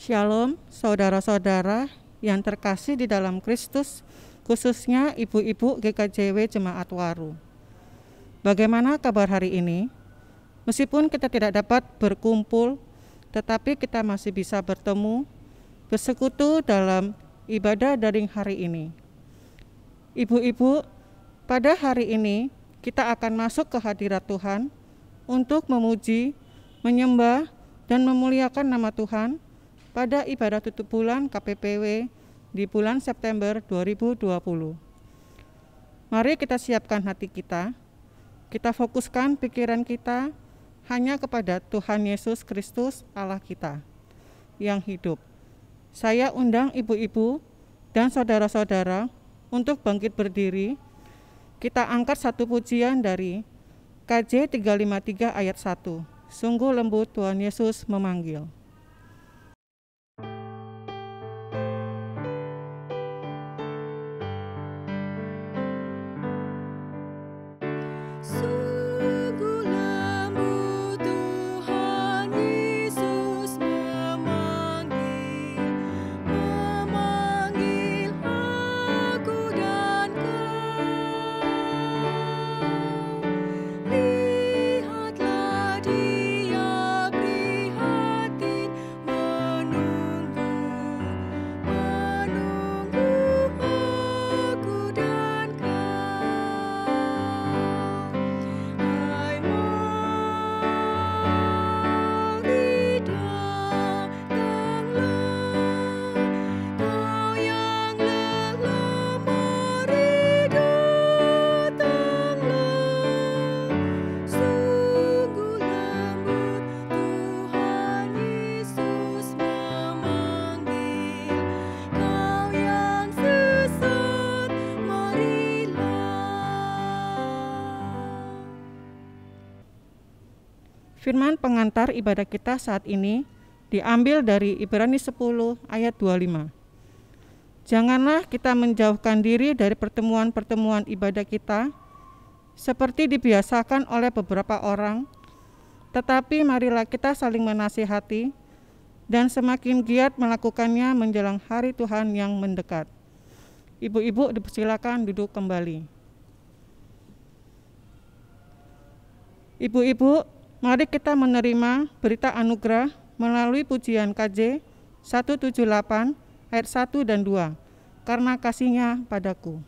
Shalom, saudara-saudara yang terkasih di dalam Kristus, khususnya ibu-ibu GKJW Jemaat Waru. Bagaimana kabar hari ini? Meskipun kita tidak dapat berkumpul, tetapi kita masih bisa bertemu, bersekutu dalam ibadah daring hari ini. Ibu-ibu, pada hari ini kita akan masuk ke hadirat Tuhan untuk memuji, menyembah, dan memuliakan nama Tuhan pada ibadah tutup bulan KPPW di bulan September 2020. Mari kita siapkan hati kita fokuskan pikiran kita hanya kepada Tuhan Yesus Kristus Allah kita yang hidup. Saya undang ibu-ibu dan saudara-saudara untuk bangkit berdiri. Kita angkat satu pujian dari KJ 353 ayat 1. Sungguh lembut Tuhan Yesus memanggil. Firman pengantar ibadah kita saat ini diambil dari Ibrani 10 ayat 25. Janganlah kita menjauhkan diri dari pertemuan-pertemuan ibadah kita seperti dibiasakan oleh beberapa orang, tetapi marilah kita saling menasihati dan semakin giat melakukannya menjelang hari Tuhan yang mendekat. Ibu-ibu dipersilakan duduk kembali. Ibu-ibu, mari kita menerima berita anugerah melalui pujian KJ 178 ayat 1 dan 2, karena kasih-Nya padaku.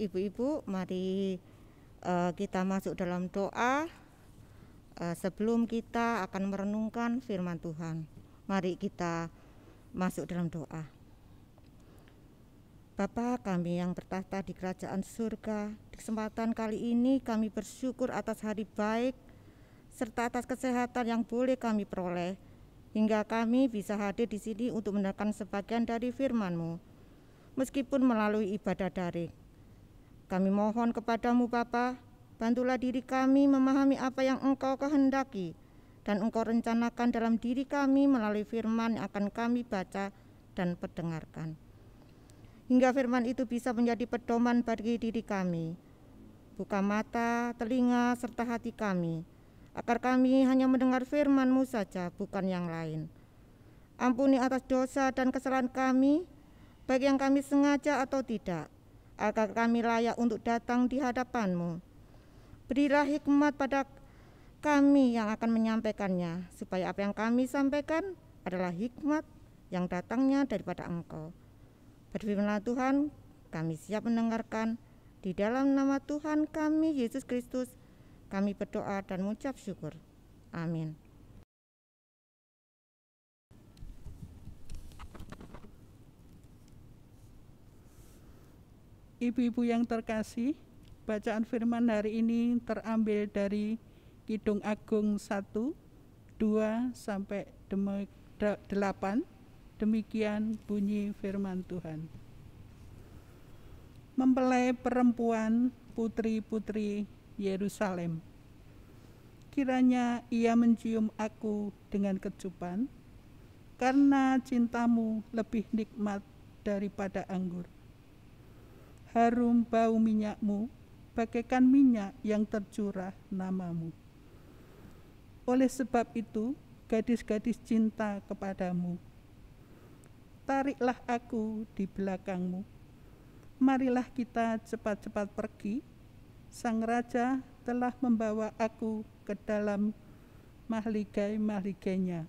Ibu-ibu, mari kita masuk dalam doa. Sebelum kita akan merenungkan firman Tuhan, mari kita masuk dalam doa. Bapa kami yang bertahta di kerajaan surga, di kesempatan kali ini kami bersyukur atas hari baik serta atas kesehatan yang boleh kami peroleh, hingga kami bisa hadir di sini untuk mendengarkan sebagian dari firman-Mu, meskipun melalui ibadah daring. Kami mohon kepadamu Bapa, bantulah diri kami memahami apa yang Engkau kehendaki dan Engkau rencanakan dalam diri kami melalui firman yang akan kami baca dan pendengarkan. Hingga firman itu bisa menjadi pedoman bagi diri kami. Buka mata, telinga, serta hati kami, agar kami hanya mendengar firman-Mu saja, bukan yang lain. Ampuni atas dosa dan kesalahan kami, baik yang kami sengaja atau tidak, agar kami layak untuk datang di hadapan-Mu. Berilah hikmat pada kami yang akan menyampaikannya, supaya apa yang kami sampaikan adalah hikmat yang datangnya daripada Engkau. Berfirmanlah Tuhan, kami siap mendengarkan. Di dalam nama Tuhan kami, Yesus Kristus, kami berdoa dan mengucap syukur. Amin. Ibu-ibu yang terkasih, bacaan firman hari ini terambil dari Kidung Agung 1, 2 sampai 8. Demikian bunyi firman Tuhan. Mempelai perempuan putri-putri Yerusalem, kiranya ia mencium aku dengan kecupan, karena cintamu lebih nikmat daripada anggur. Harum bau minyakmu bagaikan minyak yang tercurah namamu. Oleh sebab itu, gadis-gadis cinta kepadamu. Tariklah aku di belakangmu. Marilah kita cepat-cepat pergi. Sang Raja telah membawa aku ke dalam mahligai-mahligainya.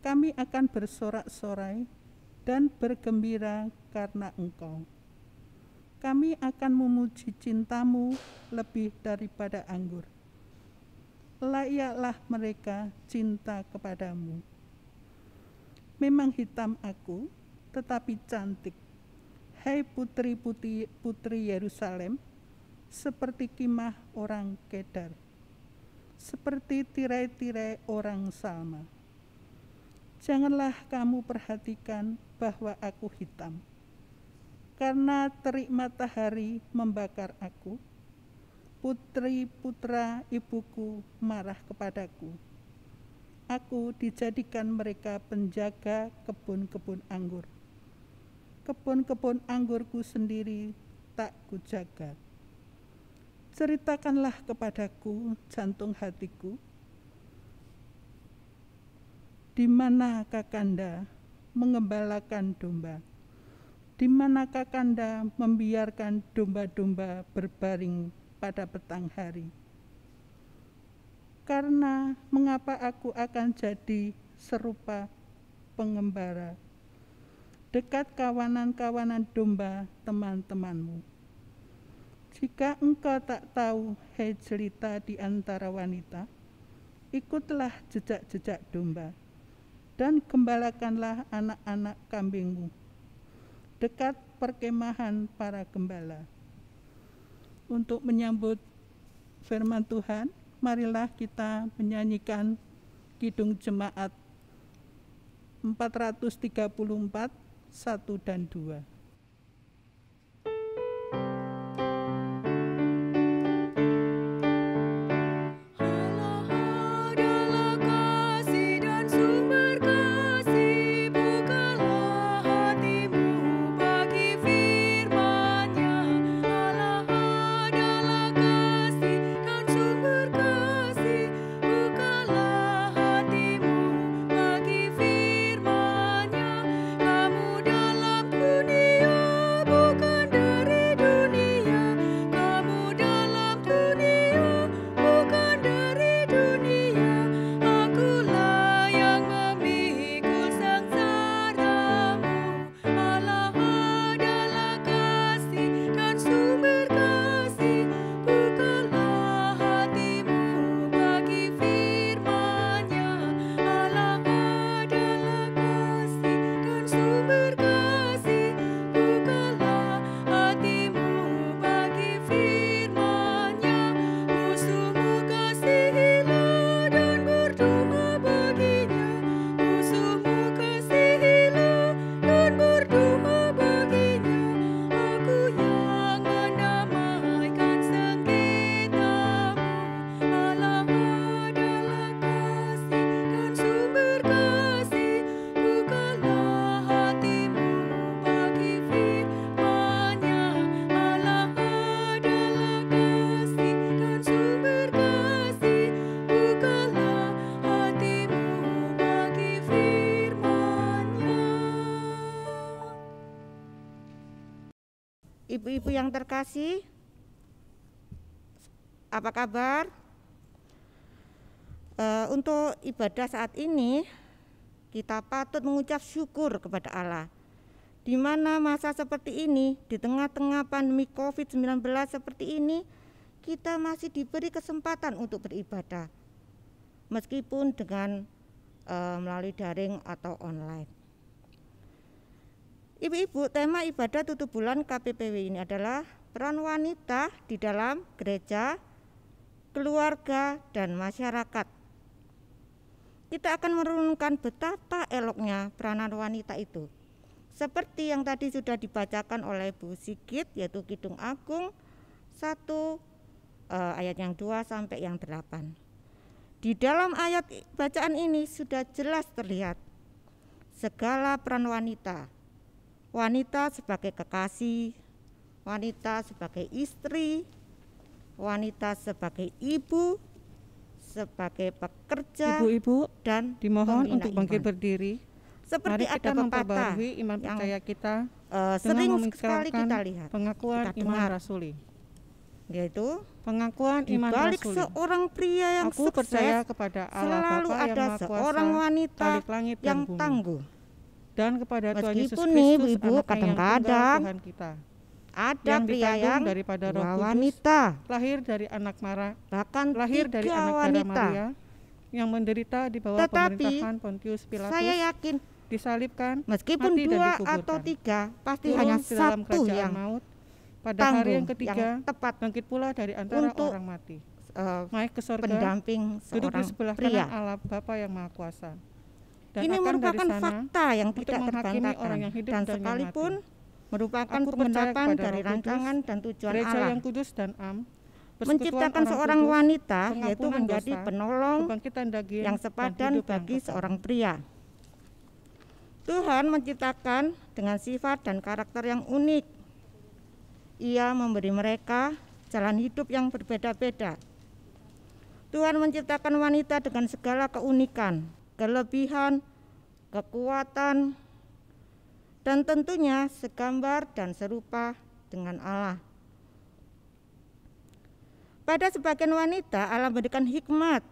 Kami akan bersorak-sorai dan bergembira karena Engkau. Kami akan memuji cintamu lebih daripada anggur. Layaklah mereka cinta kepadamu. Memang hitam aku, tetapi cantik. Hai putri-putri Yerusalem, seperti kimah orang Kedar, seperti tirai-tirai orang Salma. Janganlah kamu perhatikan bahwa aku hitam, karena terik matahari membakar aku. Putri-putra ibuku marah kepadaku. Aku dijadikan mereka penjaga kebun-kebun anggur. Kebun-kebun anggurku sendiri tak kujaga. Ceritakanlah kepadaku, jantung hatiku, di mana Kakanda mengembalakan domba? Di mana Kakanda membiarkan domba-domba berbaring pada petang hari? Karena mengapa aku akan jadi serupa pengembara dekat kawanan-kawanan domba teman-temanmu? Jika engkau tak tahu, hai jelita di antara wanita, ikutlah jejak-jejak domba dan gembalakanlah anak-anak kambingmu dekat perkemahan para gembala. Untuk menyambut firman Tuhan, marilah kita menyanyikan Kidung Jemaat 434, 1 dan 2. Kamu dalam kuning sumber kasih, bukalah hatimu bagi firman-Nya. Musuhmu kasihilah dan berdoa baginya. Musuhmu kasihilah dan berdoa baginya. Aku yang mendamaikan sengketamu. Allah adalah kasih dan sumber kasih. Bukalah hatimu bagi firman-Nya. Allah adalah kasih dan sumber kasih. Bukalah hatimu bagi firman-Nya. Ibu-ibu yang terkasih, apa kabar? Untuk ibadah saat ini kita patut mengucap syukur kepada Allah. Di mana masa seperti ini, di tengah-tengah pandemi COVID-19 seperti ini, kita masih diberi kesempatan untuk beribadah, meskipun dengan melalui daring atau online. Ibu-ibu, tema ibadah tutup bulan KPPW ini adalah peran wanita di dalam gereja, keluarga, dan masyarakat. Kita akan merenungkan betapa eloknya peranan wanita itu. Seperti yang tadi sudah dibacakan oleh Bu Sigit, yaitu Kidung Agung 1 ayat yang 2 sampai yang 8. Di dalam ayat bacaan ini sudah jelas terlihat segala peran wanita. Wanita sebagai kekasih, wanita sebagai istri, wanita sebagai ibu, sebagai pekerja, Ibu-ibu dan dimohon pembina untuk bangkit iman. berdiri. Seperti Mari kita ada pepatah memperbarui iman yang percaya kita sering dengan sekali mengikrarkan kita lihat, pengakuan kita iman dengar, rasuli. yaitu Pengakuan di iman balik rasuli. seorang pria yang Aku percaya sukses kepada Allah selalu Bapa yang ada Maha Kuasa, seorang wanita Khalik langit dan yang bumi, tangguh. dan kepada Tuhan Yesus Meskipun nih, Kristus, ibu-ibu, Anaknya yang tunggal kadang-kadang Tuhan kita, Ada yang pria dikandung yang daripada Roh dua Kudus, wanita, lahir dari anak Mara, bahkan lahir dari 3 anak darah wanita. Maria, yang menderita di bawah Tetapi pemerintahan Pontius Pilatus, Saya yakin disalibkan, meskipun mati dan 2 dikuburkan, atau 3 pasti turun hanya di dalam 1 kerajaan yang maut, pada tangguh, hari yang ketiga yang tepat bangkit pula dari antara untuk orang mati, eh, naik ke sorga, pendamping duduk di seorang sebelah pria. kanan Allah Bapa yang Maha Kuasa. Dan Ini akan merupakan dari sana fakta yang untuk tidak menghakimi terbantahkan orang yang hidup dan dan yang sekalipun mati. merupakan Aku percaya penggenapan kepada dari Roh Kudus, rancangan dan tujuan Gereja Allah yang kudus dan am, persekutuan menciptakan orang seorang kudus, wanita, yaitu pengampunan menjadi dosa, penolong kebangkitan daging, yang dan sepadan hidup yang bagi kekal. seorang pria. Tuhan menciptakan dengan sifat dan karakter yang unik. Ia memberi mereka jalan hidup yang berbeda-beda. Tuhan menciptakan wanita dengan segala keunikan, kelebihan, kekuatan, dan tentunya segambar dan serupa dengan Allah. Pada sebagian wanita, Allah memberikan hikmat.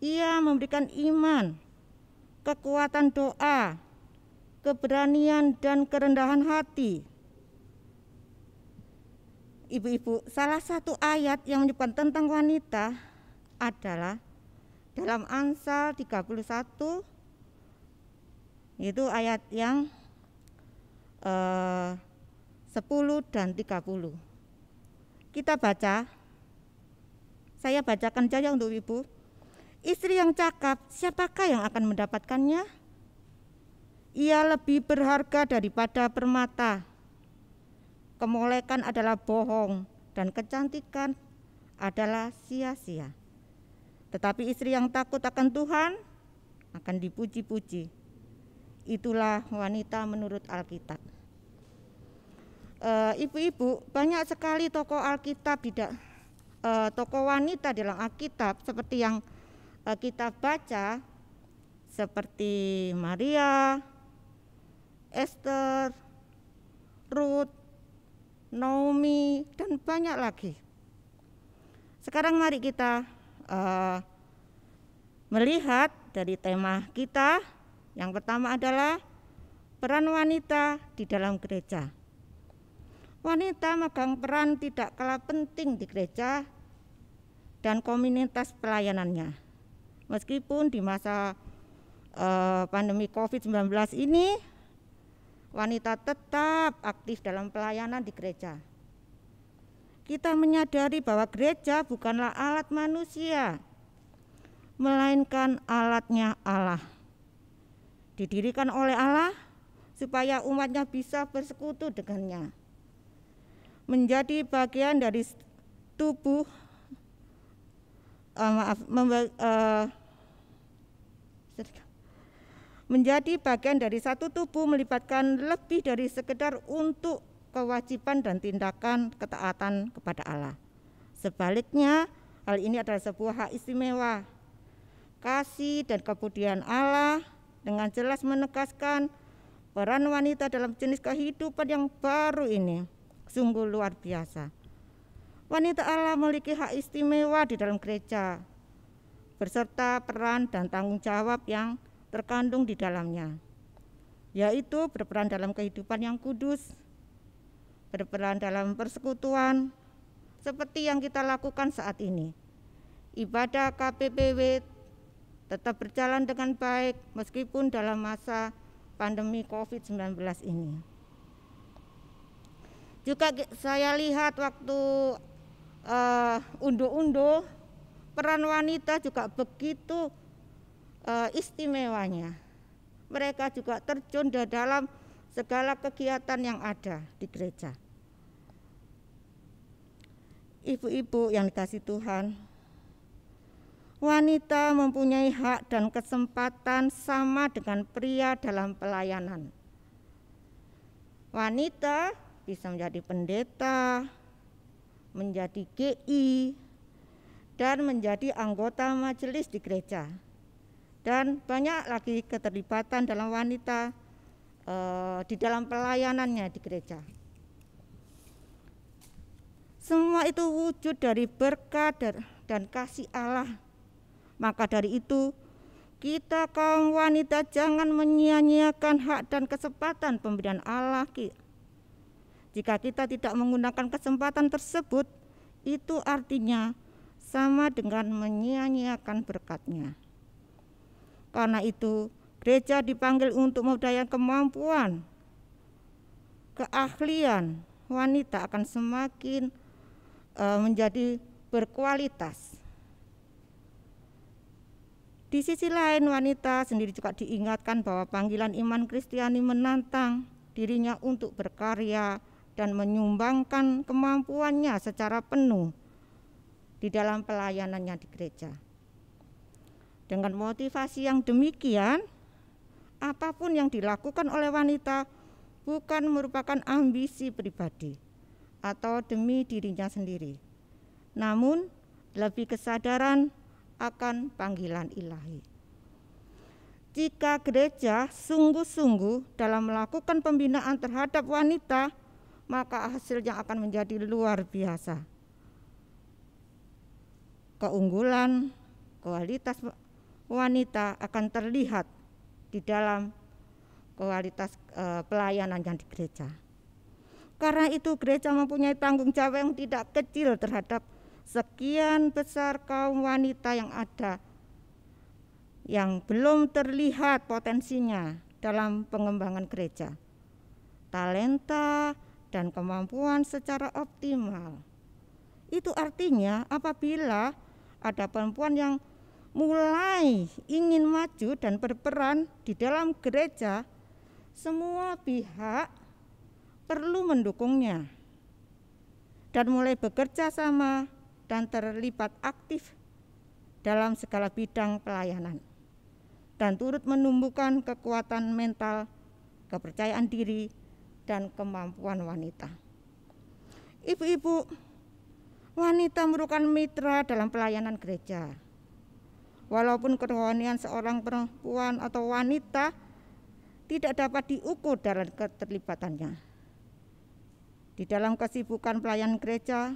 Ia memberikan iman, kekuatan doa, keberanian, dan kerendahan hati. Ibu-ibu, salah satu ayat yang menyebutkan tentang wanita adalah dalam Amsal 31, yaitu ayat yang 10 dan 30. Kita baca, saya bacakan saja untuk ibu. Istri yang cakap, siapakah yang akan mendapatkannya? Ia lebih berharga daripada permata. Kemolekan adalah bohong dan kecantikan adalah sia-sia. Tetapi istri yang takut akan Tuhan akan dipuji-puji. Itulah wanita menurut Alkitab. Ibu-ibu, banyak sekali tokoh Alkitab, tokoh wanita dalam Alkitab seperti yang kita baca, seperti Maria, Esther, Ruth, Naomi, dan banyak lagi. Sekarang mari kita melihat dari tema kita. Yang pertama adalah peran wanita di dalam gereja. Wanita memegang peran tidak kalah penting di gereja dan komunitas pelayanannya. Meskipun di masa pandemi COVID-19 ini wanita tetap aktif dalam pelayanan di gereja. Kita menyadari bahwa gereja bukanlah alat manusia, melainkan alatnya Allah. Didirikan oleh Allah supaya umatnya bisa bersekutu dengannya. Menjadi bagian dari tubuh menjadi bagian dari satu tubuh melibatkan lebih dari sekedar untuk kewajiban dan tindakan ketaatan kepada Allah. Sebaliknya, hal ini adalah sebuah hak istimewa. Kasih dan kemudian Allah dengan jelas menegaskan peran wanita dalam jenis kehidupan yang baru ini sungguh luar biasa. Wanita Allah memiliki hak istimewa di dalam gereja, beserta peran dan tanggung jawab yang terkandung di dalamnya, yaitu berperan dalam kehidupan yang kudus, berperan dalam persekutuan, seperti yang kita lakukan saat ini. Ibadah KPPW tetap berjalan dengan baik meskipun dalam masa pandemi COVID-19 ini. Juga saya lihat waktu unduh-unduh, peran wanita juga begitu istimewanya. Mereka juga terjun di dalam segala kegiatan yang ada di gereja. Ibu-ibu yang dikasihi Tuhan, wanita mempunyai hak dan kesempatan sama dengan pria dalam pelayanan. Wanita bisa menjadi pendeta, menjadi GI, dan menjadi anggota majelis di gereja. Dan banyak lagi keterlibatan dalam wanita di dalam pelayanannya di gereja. Semua itu wujud dari berkat dan kasih Allah. Maka dari itu, kita kaum wanita jangan menyia-nyiakan hak dan kesempatan pemberian Allah. Jika kita tidak menggunakan kesempatan tersebut, itu artinya sama dengan menyia-nyiakan berkat-Nya. Karena itu, gereja dipanggil untuk memperdayakan kemampuan, keahlian wanita akan semakin menjadi berkualitas. Di sisi lain, wanita sendiri juga diingatkan bahwa panggilan iman Kristiani menantang dirinya untuk berkarya dan menyumbangkan kemampuannya secara penuh di dalam pelayanannya di gereja. Dengan motivasi yang demikian, apapun yang dilakukan oleh wanita bukan merupakan ambisi pribadi atau demi dirinya sendiri, namun lebih kesadaran akan panggilan ilahi. Jika gereja sungguh-sungguh dalam melakukan pembinaan terhadap wanita, maka hasilnya akan menjadi luar biasa. Keunggulan, kualitas wanita akan terlihat di dalam kualitas pelayanan yang di gereja. Karena itu gereja mempunyai tanggung jawab yang tidak kecil terhadap sekian besar kaum wanita yang ada, yang belum terlihat potensinya dalam pengembangan gereja, talenta dan kemampuan secara optimal. Itu artinya apabila ada perempuan yang mulai ingin maju dan berperan di dalam gereja, semua pihak perlu mendukungnya dan mulai bekerja sama dan terlibat aktif dalam segala bidang pelayanan dan turut menumbuhkan kekuatan mental, kepercayaan diri, dan kemampuan wanita. Ibu-ibu, wanita merupakan mitra dalam pelayanan gereja. Walaupun kerohanian seorang perempuan atau wanita tidak dapat diukur dalam keterlibatannya di dalam kesibukan pelayanan gereja,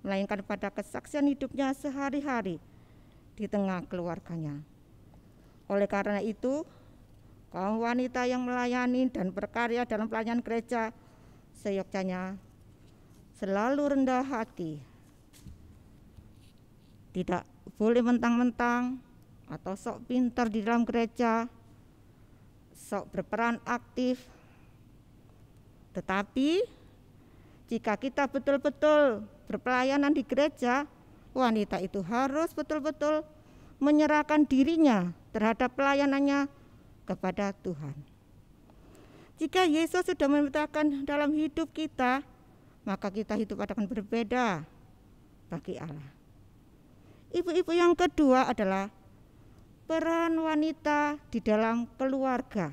melainkan pada kesaksian hidupnya sehari-hari di tengah keluarganya. Oleh karena itu, kaum wanita yang melayani dan berkarya dalam pelayanan gereja seyogyanya selalu rendah hati, tidak boleh mentang-mentang atau sok pintar di dalam gereja, sok berperan aktif, Tetapi jika kita betul-betul berpelayanan di gereja, wanita itu harus betul-betul menyerahkan dirinya terhadap pelayanannya kepada Tuhan. Jika Yesus sudah memerintahkan dalam hidup kita, maka kita hidup akan berbeda bagi Allah. Ibu-ibu, yang kedua adalah peran wanita di dalam keluarga.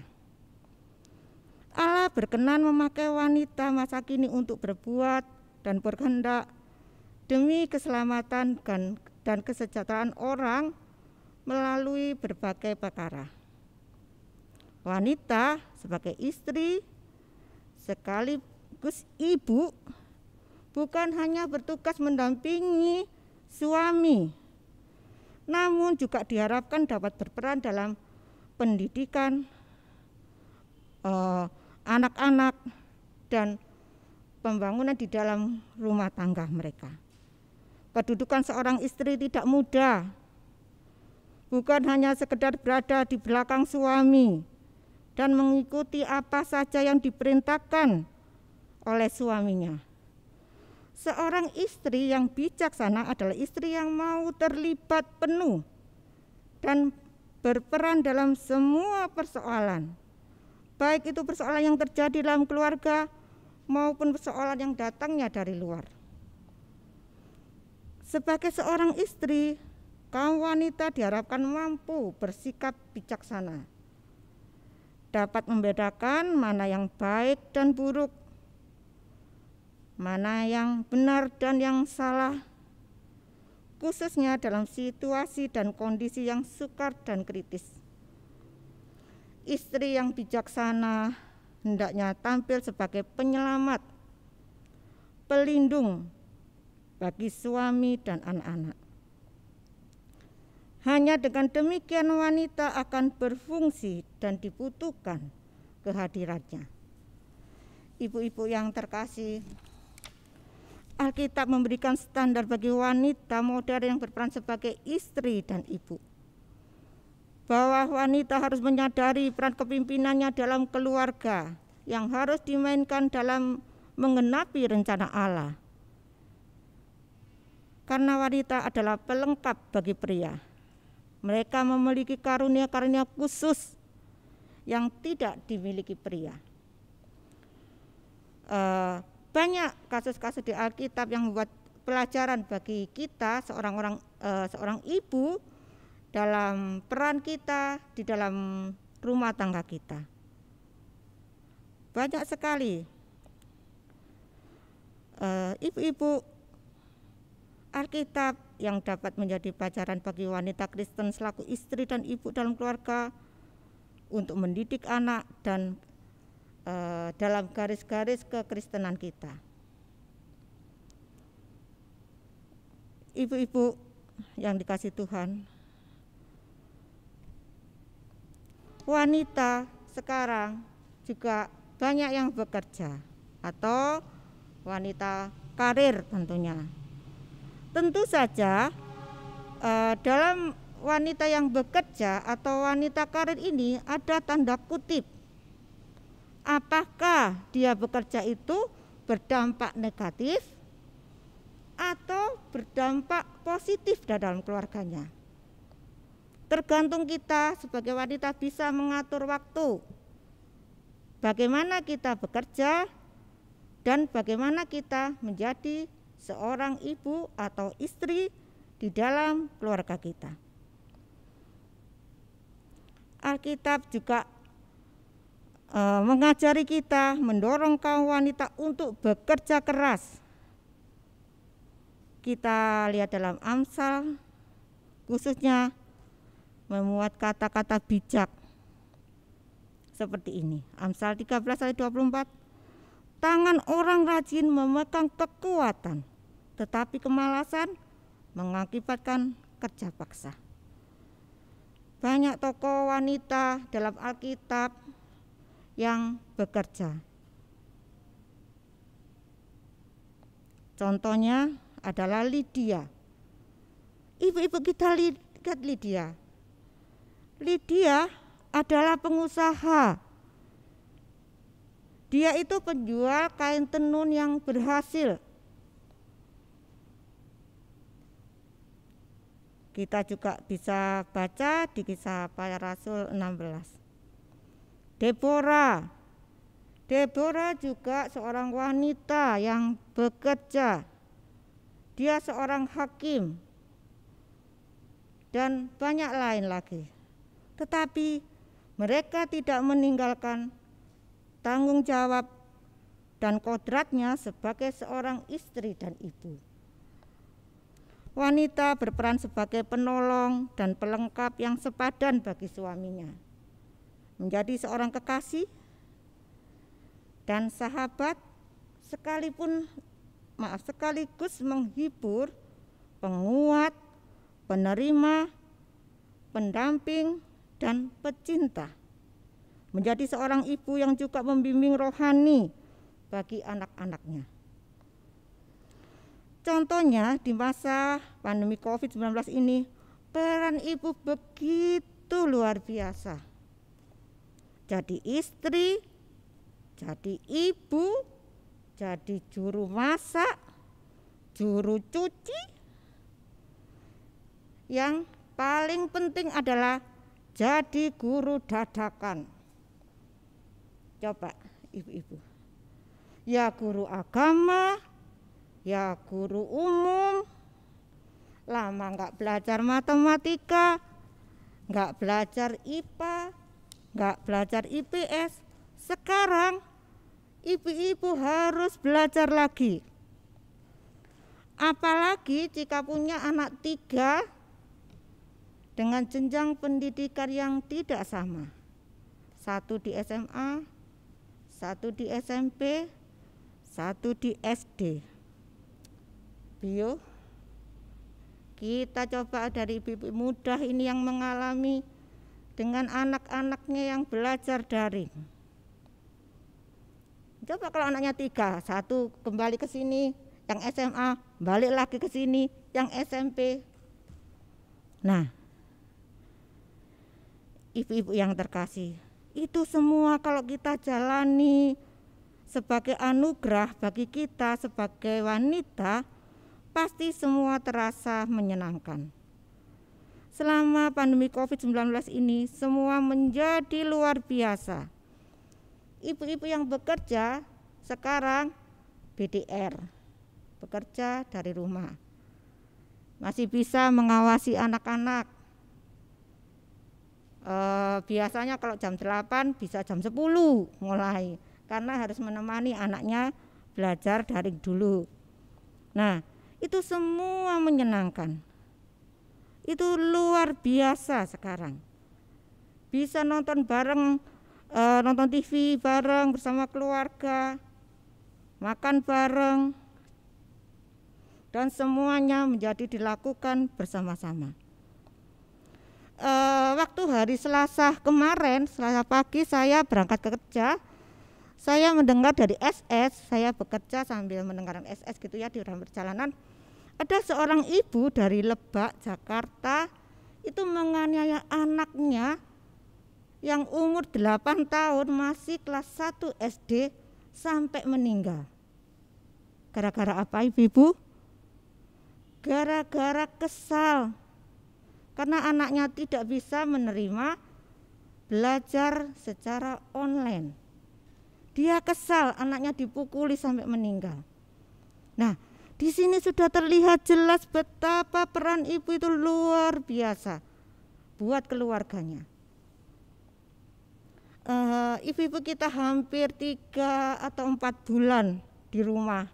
Allah berkenan memakai wanita masa kini untuk berbuat dan berkehendak demi keselamatan dan kesejahteraan orang melalui berbagai perkara. Wanita sebagai istri sekaligus ibu bukan hanya bertugas mendampingi suami, namun juga diharapkan dapat berperan dalam pendidikan anak-anak dan pembangunan di dalam rumah tangga mereka. Kedudukan seorang istri tidak mudah, bukan hanya sekedar berada di belakang suami dan mengikuti apa saja yang diperintahkan oleh suaminya. Seorang istri yang bijaksana adalah istri yang mau terlibat penuh dan berperan dalam semua persoalan, baik itu persoalan yang terjadi dalam keluarga maupun persoalan yang datangnya dari luar. Sebagai seorang istri, kaum wanita diharapkan mampu bersikap bijaksana, dapat membedakan mana yang baik dan buruk, mana yang benar dan yang salah, khususnya dalam situasi dan kondisi yang sukar dan kritis. Istri yang bijaksana hendaknya tampil sebagai penyelamat, pelindung bagi suami dan anak-anak. Hanya dengan demikian wanita akan berfungsi dan dibutuhkan kehadirannya. Ibu-ibu yang terkasih, Alkitab memberikan standar bagi wanita modern yang berperan sebagai istri dan ibu, bahwa wanita harus menyadari peran kepimpinannya dalam keluarga yang harus dimainkan dalam menggenapi rencana Allah. Karena wanita adalah pelengkap bagi pria, mereka memiliki karunia-karunia khusus yang tidak dimiliki pria. Banyak kasus-kasus di Alkitab yang membuat pelajaran bagi kita seorang ibu dalam peran kita di dalam rumah tangga kita. Banyak sekali ibu-ibu Alkitab yang dapat menjadi pelajaran bagi wanita Kristen selaku istri dan ibu dalam keluarga untuk mendidik anak dan dalam garis-garis kekristenan kita. Ibu-ibu yang dikasihi Tuhan, wanita sekarang juga banyak yang bekerja atau wanita karir tentunya. Tentu saja dalam wanita yang bekerja atau wanita karir ini ada tanda kutip. Apakah dia bekerja itu berdampak negatif atau berdampak positif dalam keluarganya? Tergantung kita sebagai wanita bisa mengatur waktu, bagaimana kita bekerja dan bagaimana kita menjadi seorang ibu atau istri di dalam keluarga kita. Alkitab juga mengajari kita, mendorong kaum wanita untuk bekerja keras. Kita lihat dalam Amsal khususnya memuat kata-kata bijak seperti ini. Amsal 13 ayat 24, tangan orang rajin memegang kekuatan, tetapi kemalasan mengakibatkan kerja paksa. Banyak tokoh wanita dalam Alkitab yang bekerja. Contohnya adalah Lydia. Ibu-ibu kita lihat Lydia. Lydia adalah pengusaha Dia itu penjual kain tenun yang berhasil. Kita juga bisa baca di Kisah Para Rasul 16. Deborah juga seorang wanita yang bekerja. Dia seorang hakim dan banyak lain lagi. Tetapi mereka tidak meninggalkan tanggung jawab dan kodratnya sebagai seorang istri dan ibu. Wanita berperan sebagai penolong dan pelengkap yang sepadan bagi suaminya, menjadi seorang kekasih dan sahabat sekaligus menghibur, penguat, penerima, pendamping, dan pecinta. Menjadi seorang ibu yang juga membimbing rohani bagi anak-anaknya. Contohnya di masa pandemi COVID-19 ini, peran ibu begitu luar biasa. Jadi istri, jadi ibu, jadi juru masak, juru cuci. Yang paling penting adalah jadi guru dadakan. Coba ibu-ibu. Ya guru agama, ya guru umum, lama nggak belajar matematika, nggak belajar IPA, nggak belajar IPS. Sekarang ibu-ibu harus belajar lagi. Apalagi jika punya anak 3 dengan jenjang pendidikan yang tidak sama. 1 di SMA, 1 di SMP, 1 di SD. Bio, kita coba dari ibu-ibu muda ini yang mengalami dengan anak-anaknya yang belajar daring. Coba kalau anaknya 3, 1 kembali ke sini, yang SMA balik lagi ke sini, yang SMP. Nah, ibu-ibu yang terkasih, itu semua kalau kita jalani sebagai anugerah bagi kita sebagai wanita, pasti semua terasa menyenangkan. Selama pandemi COVID-19 ini, semua menjadi luar biasa. Ibu-ibu yang bekerja sekarang BDR, bekerja dari rumah, masih bisa mengawasi anak-anak. Biasanya kalau jam 8 bisa jam 10 mulai, karena harus menemani anaknya belajar daring dulu. Nah, itu semua menyenangkan. Itu luar biasa sekarang. Bisa nonton bareng, nonton TV bareng bersama keluarga, makan bareng, dan semuanya menjadi dilakukan bersama-sama. Waktu hari Selasa kemarin, Selasa pagi saya berangkat ke kerja, saya mendengar dari SS, saya bekerja sambil mendengarkan SS gitu ya di dalam perjalanan. Ada seorang ibu dari Lebak, Jakarta, itu menganiaya anaknya yang umur 8 tahun masih kelas 1 SD sampai meninggal. Gara-gara apa ibu-ibu? Gara-gara kesal. Karena anaknya tidak bisa menerima belajar secara online. Dia kesal, anaknya dipukuli sampai meninggal. Nah, di sini sudah terlihat jelas betapa peran ibu itu luar biasa buat keluarganya. Ibu-ibu kita hampir 3 atau 4 bulan di rumah,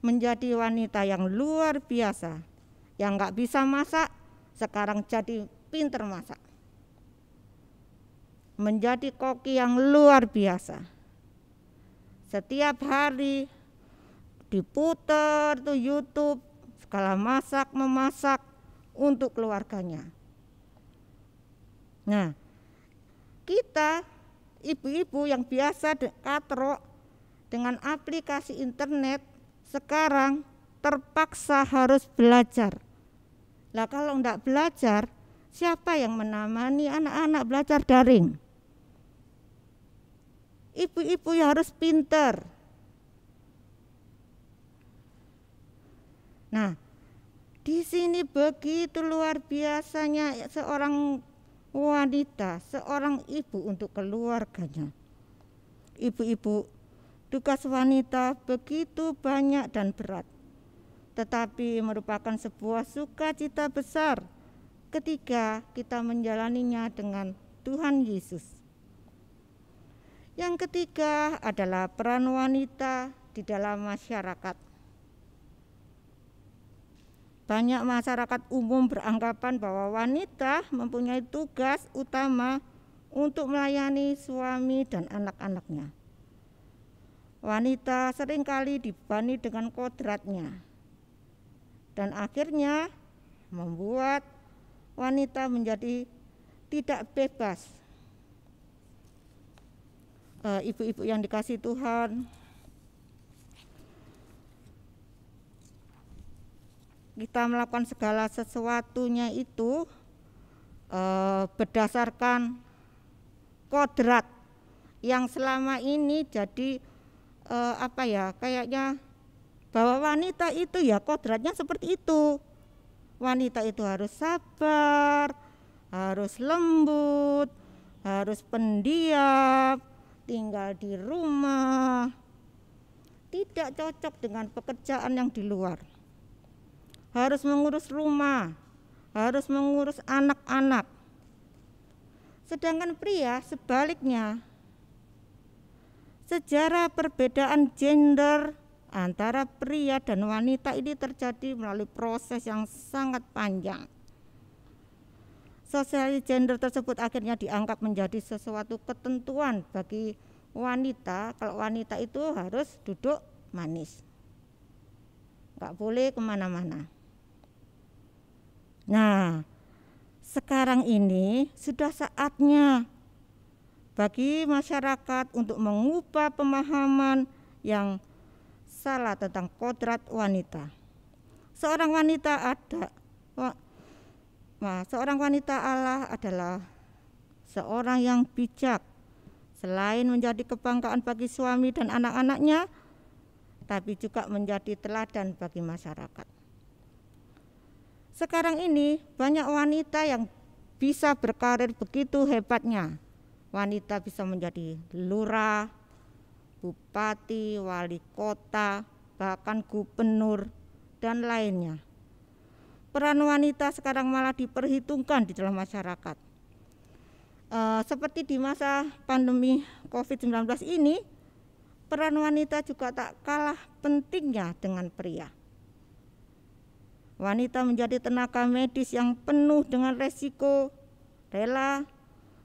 menjadi wanita yang luar biasa, yang nggak bisa masak, sekarang jadi pinter masak, menjadi koki yang luar biasa. Setiap hari diputer tuh YouTube, segala memasak untuk keluarganya. Nah, kita ibu-ibu yang biasa katrok dengan aplikasi internet, sekarang terpaksa harus belajar. Lah kalau enggak belajar, siapa yang menemani anak-anak belajar daring? Ibu-ibu yang harus pinter. Nah, di sini begitu luar biasanya seorang wanita, seorang ibu untuk keluarganya. Ibu-ibu, tugas wanita begitu banyak dan berat, tetapi merupakan sebuah sukacita besar ketika kita menjalaninya dengan Tuhan Yesus. Yang ketiga adalah peran wanita di dalam masyarakat. Banyak masyarakat umum beranggapan bahwa wanita mempunyai tugas utama untuk melayani suami dan anak-anaknya. Wanita seringkali dibebani dengan kodratnya dan akhirnya membuat wanita menjadi tidak bebas. Ibu-ibu yang dikasihi Tuhan, kita melakukan segala sesuatunya itu berdasarkan kodrat yang selama ini jadi kayaknya bahwa wanita itu ya kodratnya seperti itu. Wanita itu harus sabar, harus lembut, harus pendiam, tinggal di rumah, tidak cocok dengan pekerjaan yang di luar. Harus mengurus rumah, harus mengurus anak-anak. Sedangkan pria sebaliknya. Sejarah perbedaan gender antara pria dan wanita ini terjadi melalui proses yang sangat panjang. Sosial gender tersebut akhirnya dianggap menjadi sesuatu ketentuan bagi wanita. Kalau wanita itu harus duduk manis, nggak boleh kemana-mana. Nah, sekarang ini sudah saatnya bagi masyarakat untuk mengubah pemahaman yang salah tentang kodrat wanita. Seorang wanita Allah adalah seorang yang bijak. Selain menjadi kebanggaan bagi suami dan anak-anaknya, tapi juga menjadi teladan bagi masyarakat. Sekarang ini banyak wanita yang bisa berkarir begitu hebatnya. Wanita bisa menjadi lurah, bupati, wali kota, bahkan gubernur, dan lainnya. Peran wanita sekarang malah diperhitungkan di dalam masyarakat. Seperti di masa pandemi COVID-19 ini, peran wanita juga tak kalah pentingnya dengan pria. Wanita menjadi tenaga medis yang penuh dengan resiko, rela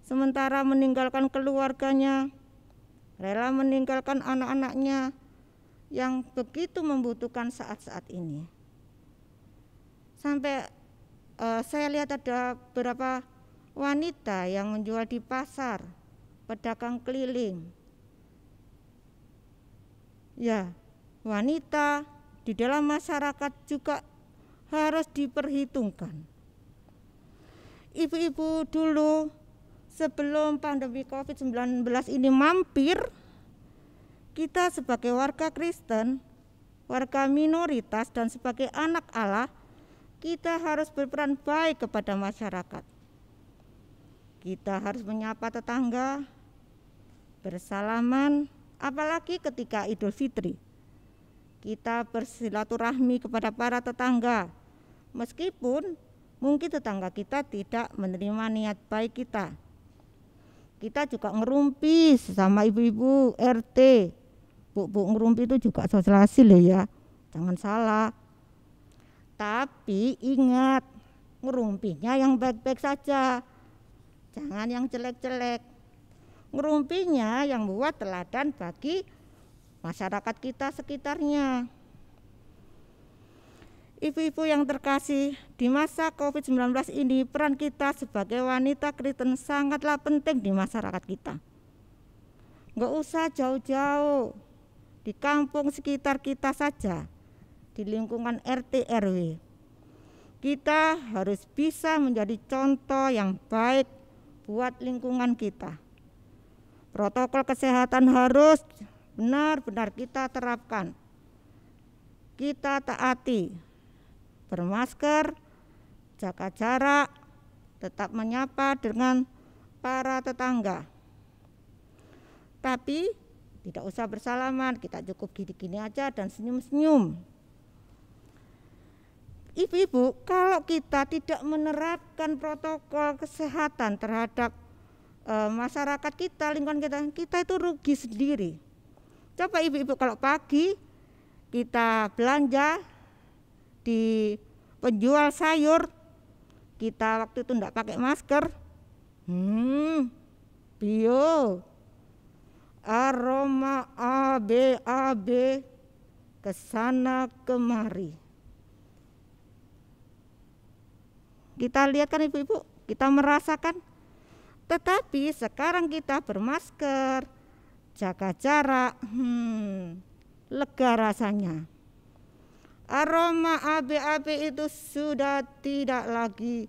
sementara meninggalkan keluarganya, rela meninggalkan anak-anaknya yang begitu membutuhkan saat-saat ini. Sampai saya lihat ada beberapa wanita yang menjual di pasar, pedagang keliling. Ya, wanita di dalam masyarakat juga harus diperhitungkan. Ibu-ibu dulu sebelum pandemi COVID-19 ini mampir, kita sebagai warga Kristen, warga minoritas dan sebagai anak Allah, kita harus berperan baik kepada masyarakat. Kita harus menyapa tetangga, bersalaman, apalagi ketika Idul Fitri. Kita bersilaturahmi kepada para tetangga, meskipun mungkin tetangga kita tidak menerima niat baik kita. Kita juga ngerumpi sesama ibu-ibu RT. Bu ngerumpi itu juga sosialisasi loh ya, jangan salah. Tapi ingat, ngerumpinya yang baik-baik saja, jangan yang jelek-jelek. Ngerumpinya yang buat teladan bagi masyarakat kita sekitarnya. Ibu-ibu yang terkasih, di masa COVID-19 ini peran kita sebagai wanita Kristen sangatlah penting di masyarakat kita. Nggak usah jauh-jauh, di kampung sekitar kita saja, di lingkungan RT RW. Kita harus bisa menjadi contoh yang baik buat lingkungan kita. Protokol kesehatan harus benar-benar kita terapkan. Kita taati, bermasker, jaga jarak, tetap menyapa dengan para tetangga. Tapi tidak usah bersalaman, kita cukup gini-gini aja dan senyum-senyum. Ibu-ibu, kalau kita tidak menerapkan protokol kesehatan terhadap masyarakat kita, lingkungan kita itu rugi sendiri. Coba ibu-ibu kalau pagi kita belanja di penjual sayur, kita waktu itu enggak pakai masker, bio, aroma AB kesana kemari. Kita lihat kan ibu-ibu, kita merasakan. Tetapi sekarang kita bermasker, jaga jarak, lega rasanya. Aroma AB itu sudah tidak lagi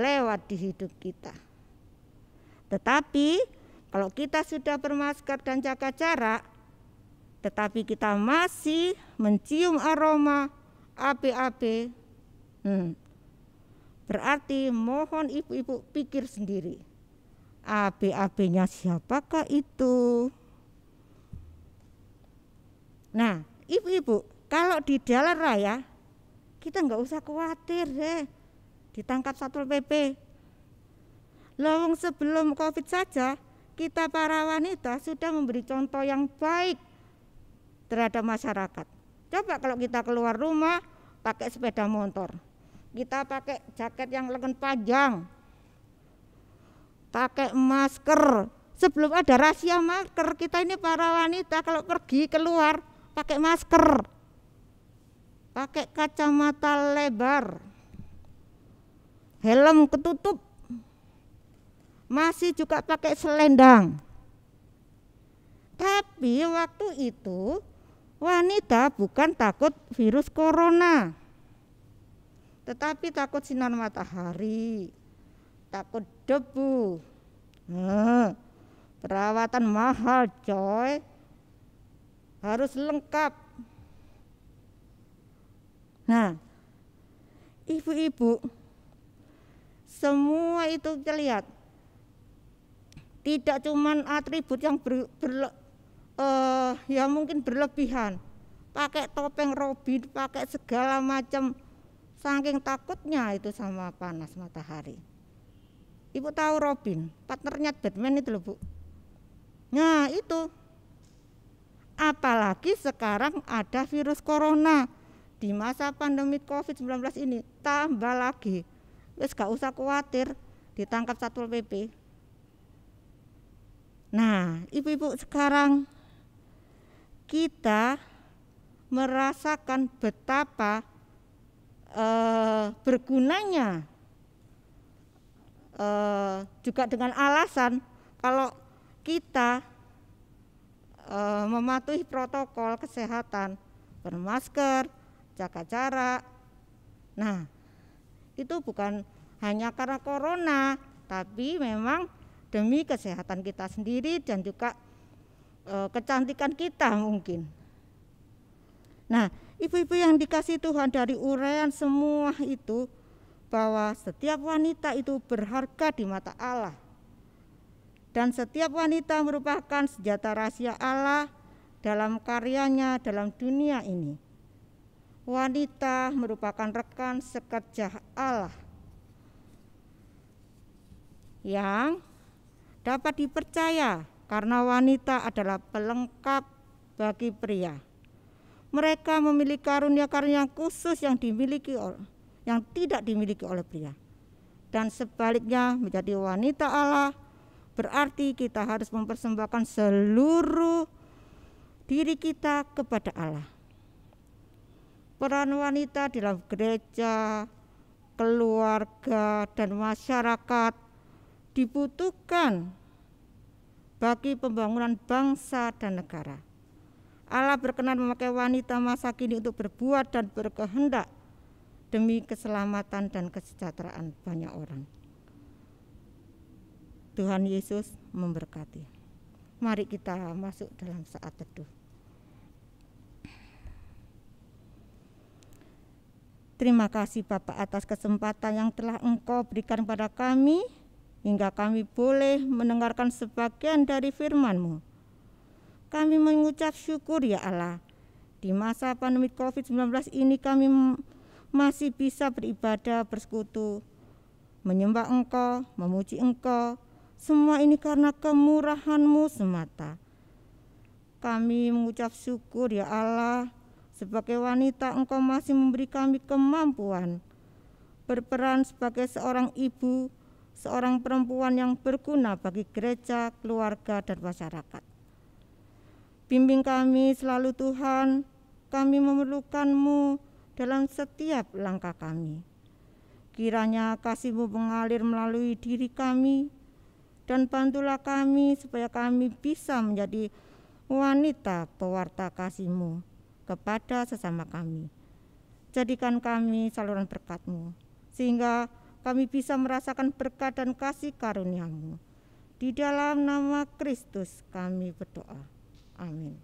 lewat di hidup kita. Tetapi kalau kita sudah bermasker dan jaga jarak, tetapi kita masih mencium aroma AB, berarti mohon ibu-ibu pikir sendiri, AB-nya siapakah itu? Nah, ibu-ibu, kalau di jalan raya kita nggak usah khawatir deh ditangkap Satpol PP. Lawang sebelum COVID saja kita para wanita sudah memberi contoh yang baik terhadap masyarakat. Coba kalau kita keluar rumah pakai sepeda motor, kita pakai jaket yang lengan panjang, pakai masker. Sebelum ada rahasia masker, kita ini para wanita kalau pergi keluar pakai masker, pakai kacamata lebar, helm ketutup, masih juga pakai selendang. Tapi waktu itu wanita bukan takut virus corona, tetapi takut sinar matahari, takut debu. Perawatan mahal coy, harus lengkap. Nah, ibu-ibu, semua itu kita lihat, tidak cuman atribut yang ya mungkin berlebihan, pakai topeng Robin, pakai segala macam, saking takutnya itu sama panas matahari. Ibu tahu Robin, partnernya Batman itu loh Bu. Nah itu, apalagi sekarang ada virus corona di masa pandemi COVID-19 ini, tambah lagi, wes gak usah khawatir ditangkap Satpol PP. Nah ibu-ibu, sekarang kita merasakan betapa bergunanya juga dengan alasan kalau kita mematuhi protokol kesehatan, bermasker, jaga jarak. Nah, itu bukan hanya karena corona, tapi memang demi kesehatan kita sendiri dan juga kecantikan kita mungkin. Nah, ibu-ibu yang dikasih Tuhan, dari uraian semua itu, bahwa setiap wanita itu berharga di mata Allah. Dan setiap wanita merupakan senjata rahasia Allah dalam karyanya dalam dunia ini. Wanita merupakan rekan sekerja Allah yang dapat dipercaya karena wanita adalah pelengkap bagi pria. Mereka memiliki karunia-karunia khusus yang tidak dimiliki oleh pria. Dan sebaliknya, menjadi wanita Allah berarti kita harus mempersembahkan seluruh diri kita kepada Allah. Peran wanita dalam gereja, keluarga, dan masyarakat dibutuhkan bagi pembangunan bangsa dan negara. Allah berkenan memakai wanita masa kini untuk berbuat dan berkehendak demi keselamatan dan kesejahteraan banyak orang. Tuhan Yesus memberkati. Mari kita masuk dalam saat teduh. Terima kasih Bapak atas kesempatan yang telah Engkau berikan pada kami, hingga kami boleh mendengarkan sebagian dari firman-Mu. Kami mengucap syukur ya Allah, di masa pandemi COVID-19 ini kami masih bisa beribadah, bersekutu, menyembah Engkau, memuji Engkau. Semua ini karena kemurahan-Mu semata. Kami mengucap syukur ya Allah, sebagai wanita Engkau masih memberi kami kemampuan berperan sebagai seorang ibu, seorang perempuan yang berguna bagi gereja, keluarga, dan masyarakat. Bimbing kami selalu Tuhan, kami memerlukan-Mu dalam setiap langkah kami. Kiranya kasih-Mu mengalir melalui diri kami, dan bantulah kami supaya kami bisa menjadi wanita pewarta kasih-Mu kepada sesama kami. Jadikan kami saluran berkat-Mu, sehingga kami bisa merasakan berkat dan kasih karunia-Mu. Di dalam nama Kristus kami berdoa. Amin.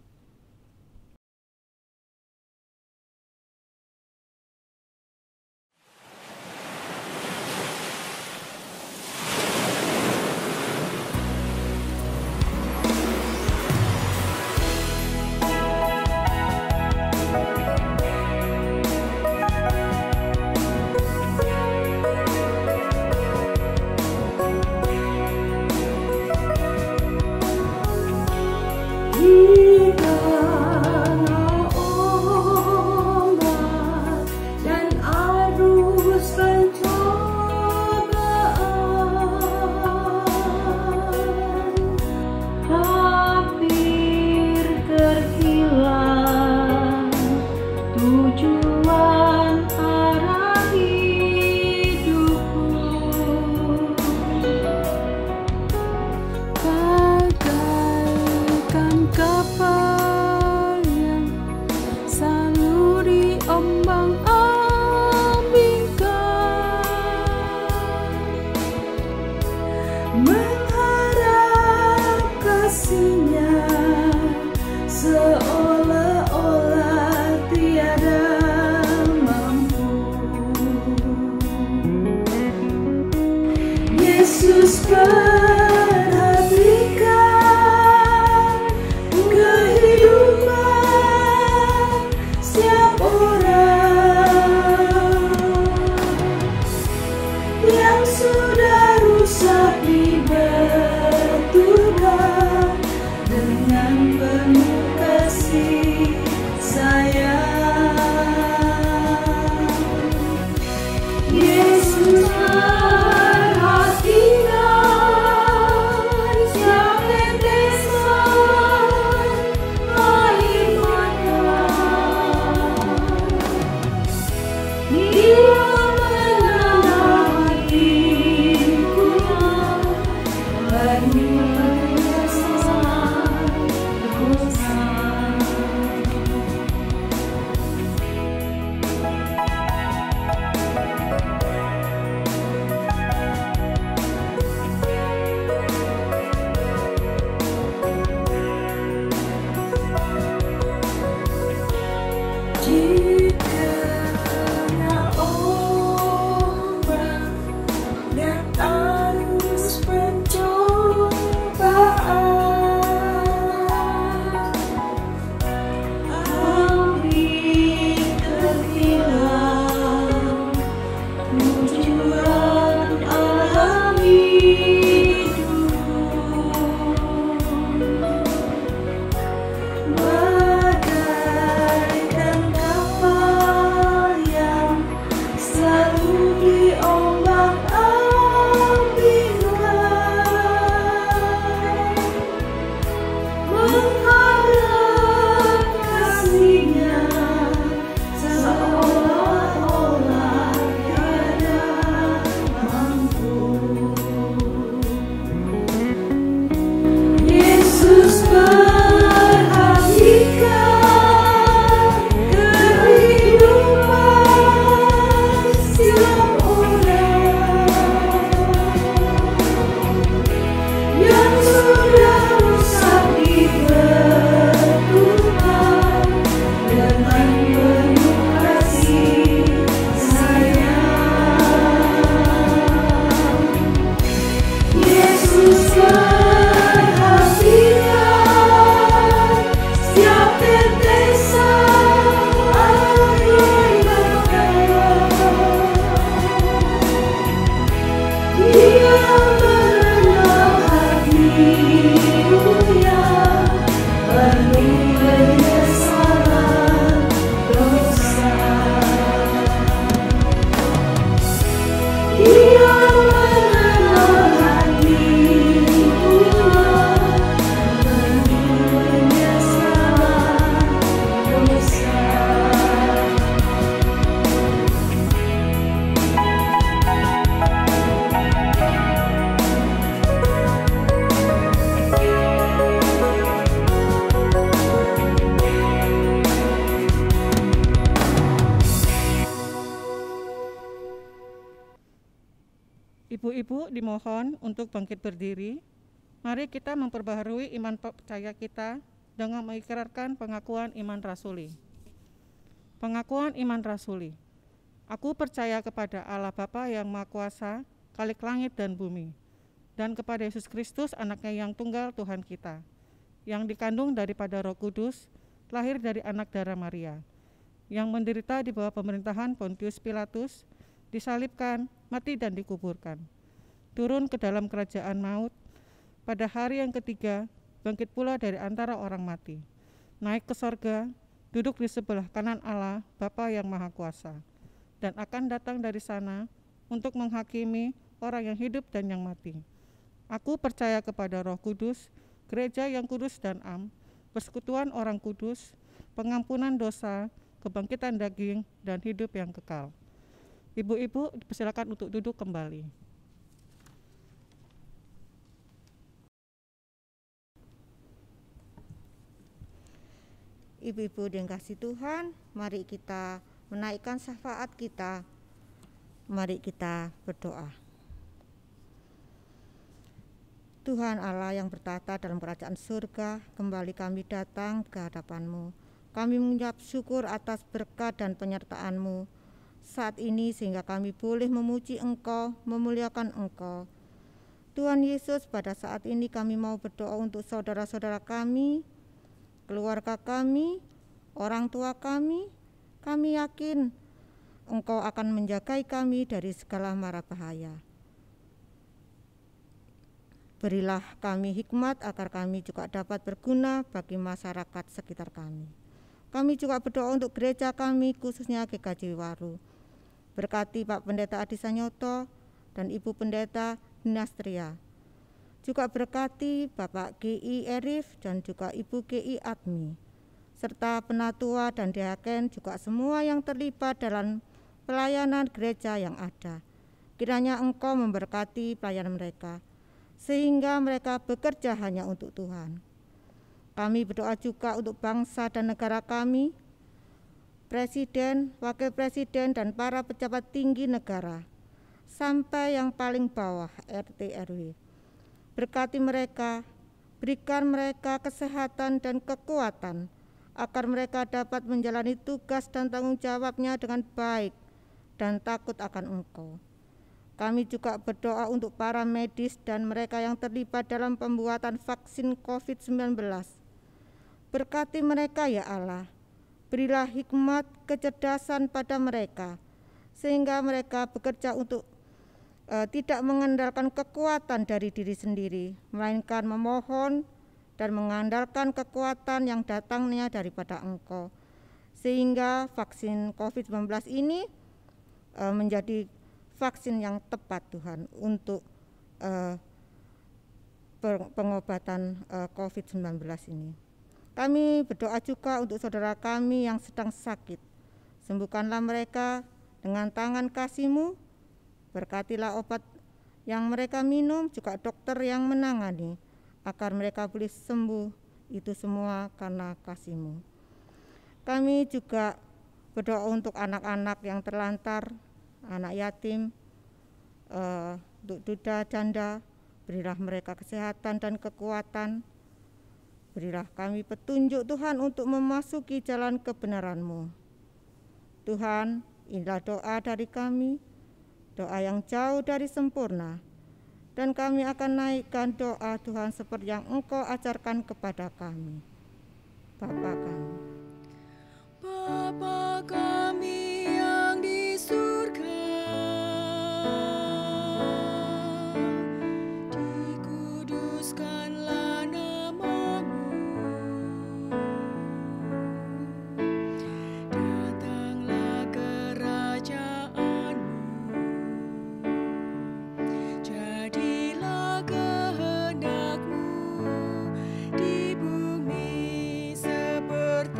Yesus perhatikan Ibu-ibu dimohon untuk bangkit berdiri. Mari kita memperbaharui iman percaya kita dengan mengikrarkan pengakuan iman rasuli. Pengakuan iman rasuli. Aku percaya kepada Allah Bapa yang Maha Kuasa, Khalik langit dan bumi, dan kepada Yesus Kristus, anaknya yang tunggal Tuhan kita, yang dikandung daripada Roh Kudus, lahir dari anak darah Maria, yang menderita di bawah pemerintahan Pontius Pilatus, disalibkan, mati dan dikuburkan, turun ke dalam kerajaan maut, pada hari yang ketiga bangkit pula dari antara orang mati, naik ke sorga, duduk di sebelah kanan Allah Bapa yang Maha Kuasa, dan akan datang dari sana untuk menghakimi orang yang hidup dan yang mati. Aku percaya kepada Roh Kudus, gereja yang kudus dan am, persekutuan orang kudus, pengampunan dosa, kebangkitan daging, dan hidup yang kekal. Ibu-ibu dipersilakan untuk duduk kembali. Ibu-ibu yang kasih Tuhan, mari kita menaikkan syafaat kita. Mari kita berdoa. Tuhan Allah yang bertata dalam kerajaan surga, kembali kami datang ke hadapan-Mu. Kami mengucap syukur atas berkat dan penyertaan-Mu saat ini, sehingga kami boleh memuji Engkau, memuliakan Engkau. Tuhan Yesus, pada saat ini kami mau berdoa untuk saudara-saudara kami, keluarga kami, orang tua kami. Kami yakin Engkau akan menjagai kami dari segala mara bahaya. Berilah kami hikmat agar kami juga dapat berguna bagi masyarakat sekitar kami. Kami juga berdoa untuk gereja kami, khususnya GKJ Waru. Berkati Pak Pendeta Adi Sanyoto dan Ibu Pendeta Dinastria. Juga berkati Bapak GI Erif dan juga Ibu GI Admi, serta penatua dan diaken, juga semua yang terlibat dalam pelayanan gereja yang ada. Kiranya Engkau memberkati pelayanan mereka, sehingga mereka bekerja hanya untuk Tuhan. Kami berdoa juga untuk bangsa dan negara kami, presiden, wakil presiden, dan para pejabat tinggi negara, sampai yang paling bawah RT RW. Berkati mereka, berikan mereka kesehatan dan kekuatan, agar mereka dapat menjalani tugas dan tanggung jawabnya dengan baik dan takut akan Engkau. Kami juga berdoa untuk para medis dan mereka yang terlibat dalam pembuatan vaksin COVID-19. Berkati mereka ya Allah, berilah hikmat kecerdasan pada mereka, sehingga mereka bekerja untuk tidak mengandalkan kekuatan dari diri sendiri, melainkan memohon dan mengandalkan kekuatan yang datangnya daripada Engkau, sehingga vaksin COVID-19 ini menjadi vaksin yang tepat Tuhan untuk pengobatan COVID-19 ini. Kami berdoa juga untuk saudara kami yang sedang sakit. Sembuhkanlah mereka dengan tangan kasih-Mu. Berkatilah obat yang mereka minum, juga dokter yang menangani, agar mereka boleh sembuh. Itu semua karena kasih-Mu. Kami juga berdoa untuk anak-anak yang terlantar, anak yatim, untuk duda janda. Berilah mereka kesehatan dan kekuatan. Berilah kami petunjuk Tuhan untuk memasuki jalan kebenaran-Mu. Tuhan, inilah doa dari kami, doa yang jauh dari sempurna, dan kami akan naikkan doa Tuhan seperti yang Engkau ajarkan kepada kami. Bapa kami. Bapa kami yang di surga, dikuduskanlah nama-Mu, datanglah kerajaan-Mu, jadilah kehendak-Mu di bumi seperti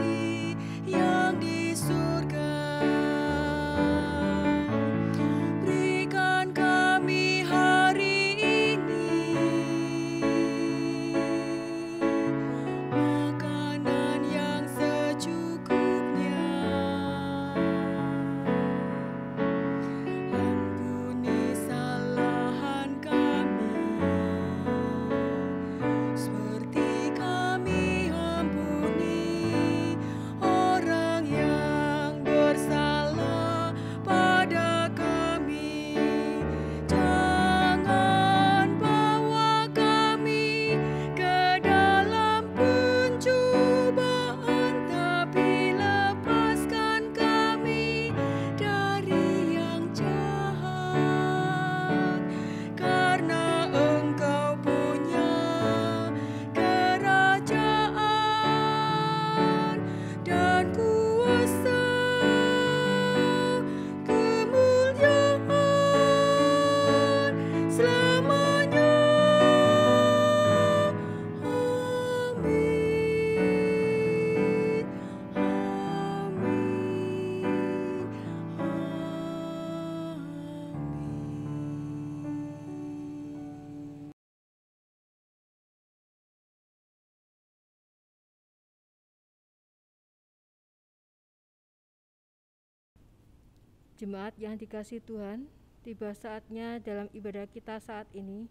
Jemaat yang dikasihi Tuhan, tiba saatnya dalam ibadah kita saat ini,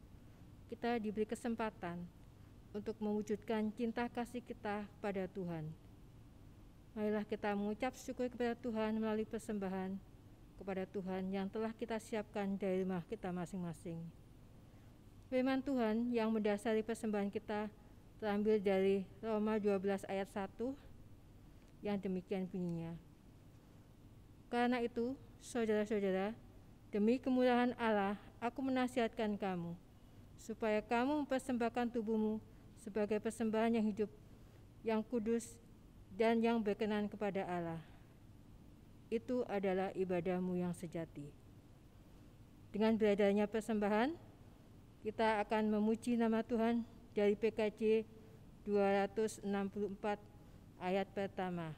kita diberi kesempatan untuk mewujudkan cinta kasih kita pada Tuhan. Marilah kita mengucap syukur kepada Tuhan melalui persembahan kepada Tuhan yang telah kita siapkan dari rumah kita masing-masing. Firman Tuhan yang mendasari persembahan kita terambil dari Roma 12 ayat 1 yang demikian bunyinya. Karena itu, saudara-saudara, demi kemurahan Allah, aku menasihatkan kamu, supaya kamu mempersembahkan tubuhmu sebagai persembahan yang hidup, yang kudus, dan yang berkenan kepada Allah. Itu adalah ibadahmu yang sejati. Dengan beredarnya persembahan, kita akan memuji nama Tuhan dari PKJ 264 ayat pertama.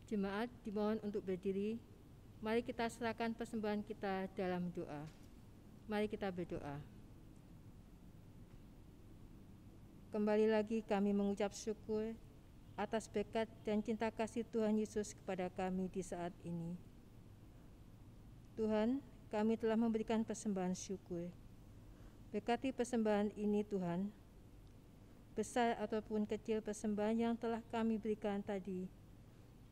Jemaat dimohon untuk berdiri. Mari kita serahkan persembahan kita dalam doa. Mari kita berdoa. Kembali lagi kami mengucap syukur atas berkat dan cinta kasih Tuhan Yesus kepada kami di saat ini. Tuhan, kami telah memberikan persembahan syukur. Berkati persembahan ini Tuhan, besar ataupun kecil persembahan yang telah kami berikan tadi,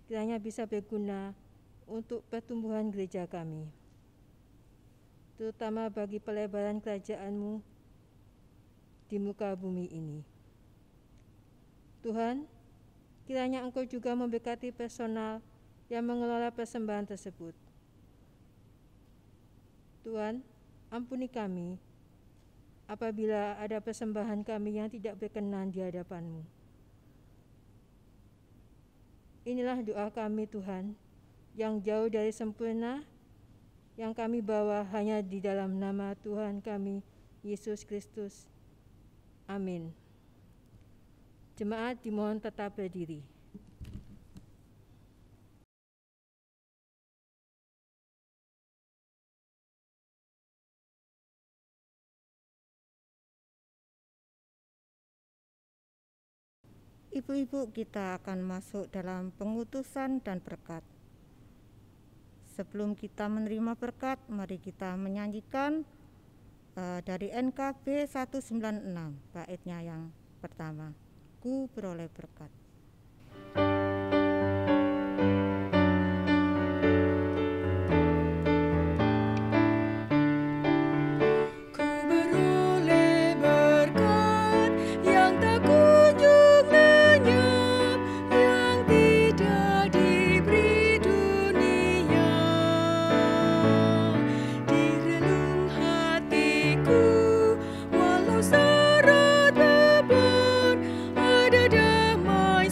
kiranya bisa berguna untuk pertumbuhan gereja kami, terutama bagi pelebaran kerajaan-Mu di muka bumi ini. Tuhan, kiranya Engkau juga memberkati personal yang mengelola persembahan tersebut. Tuhan, ampuni kami apabila ada persembahan kami yang tidak berkenan di hadapan-Mu. Inilah doa kami Tuhan, yang jauh dari sempurna, yang kami bawa hanya di dalam nama Tuhan kami, Yesus Kristus. Amin. Jemaat dimohon tetap berdiri. Ibu-ibu, kita akan masuk dalam pengutusan dan berkat. Sebelum kita menerima berkat, mari kita menyanyikan dari NKB 196, baitnya yang pertama, Ku beroleh berkat. Walau syarat beban, ada damai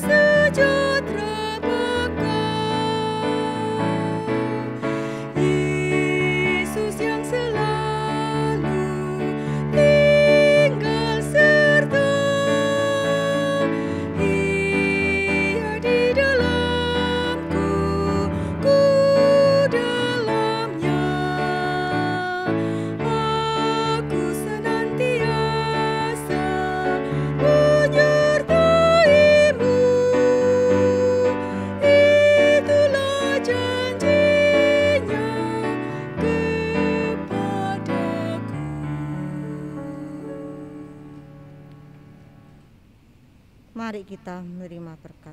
Mari kita menerima berkat.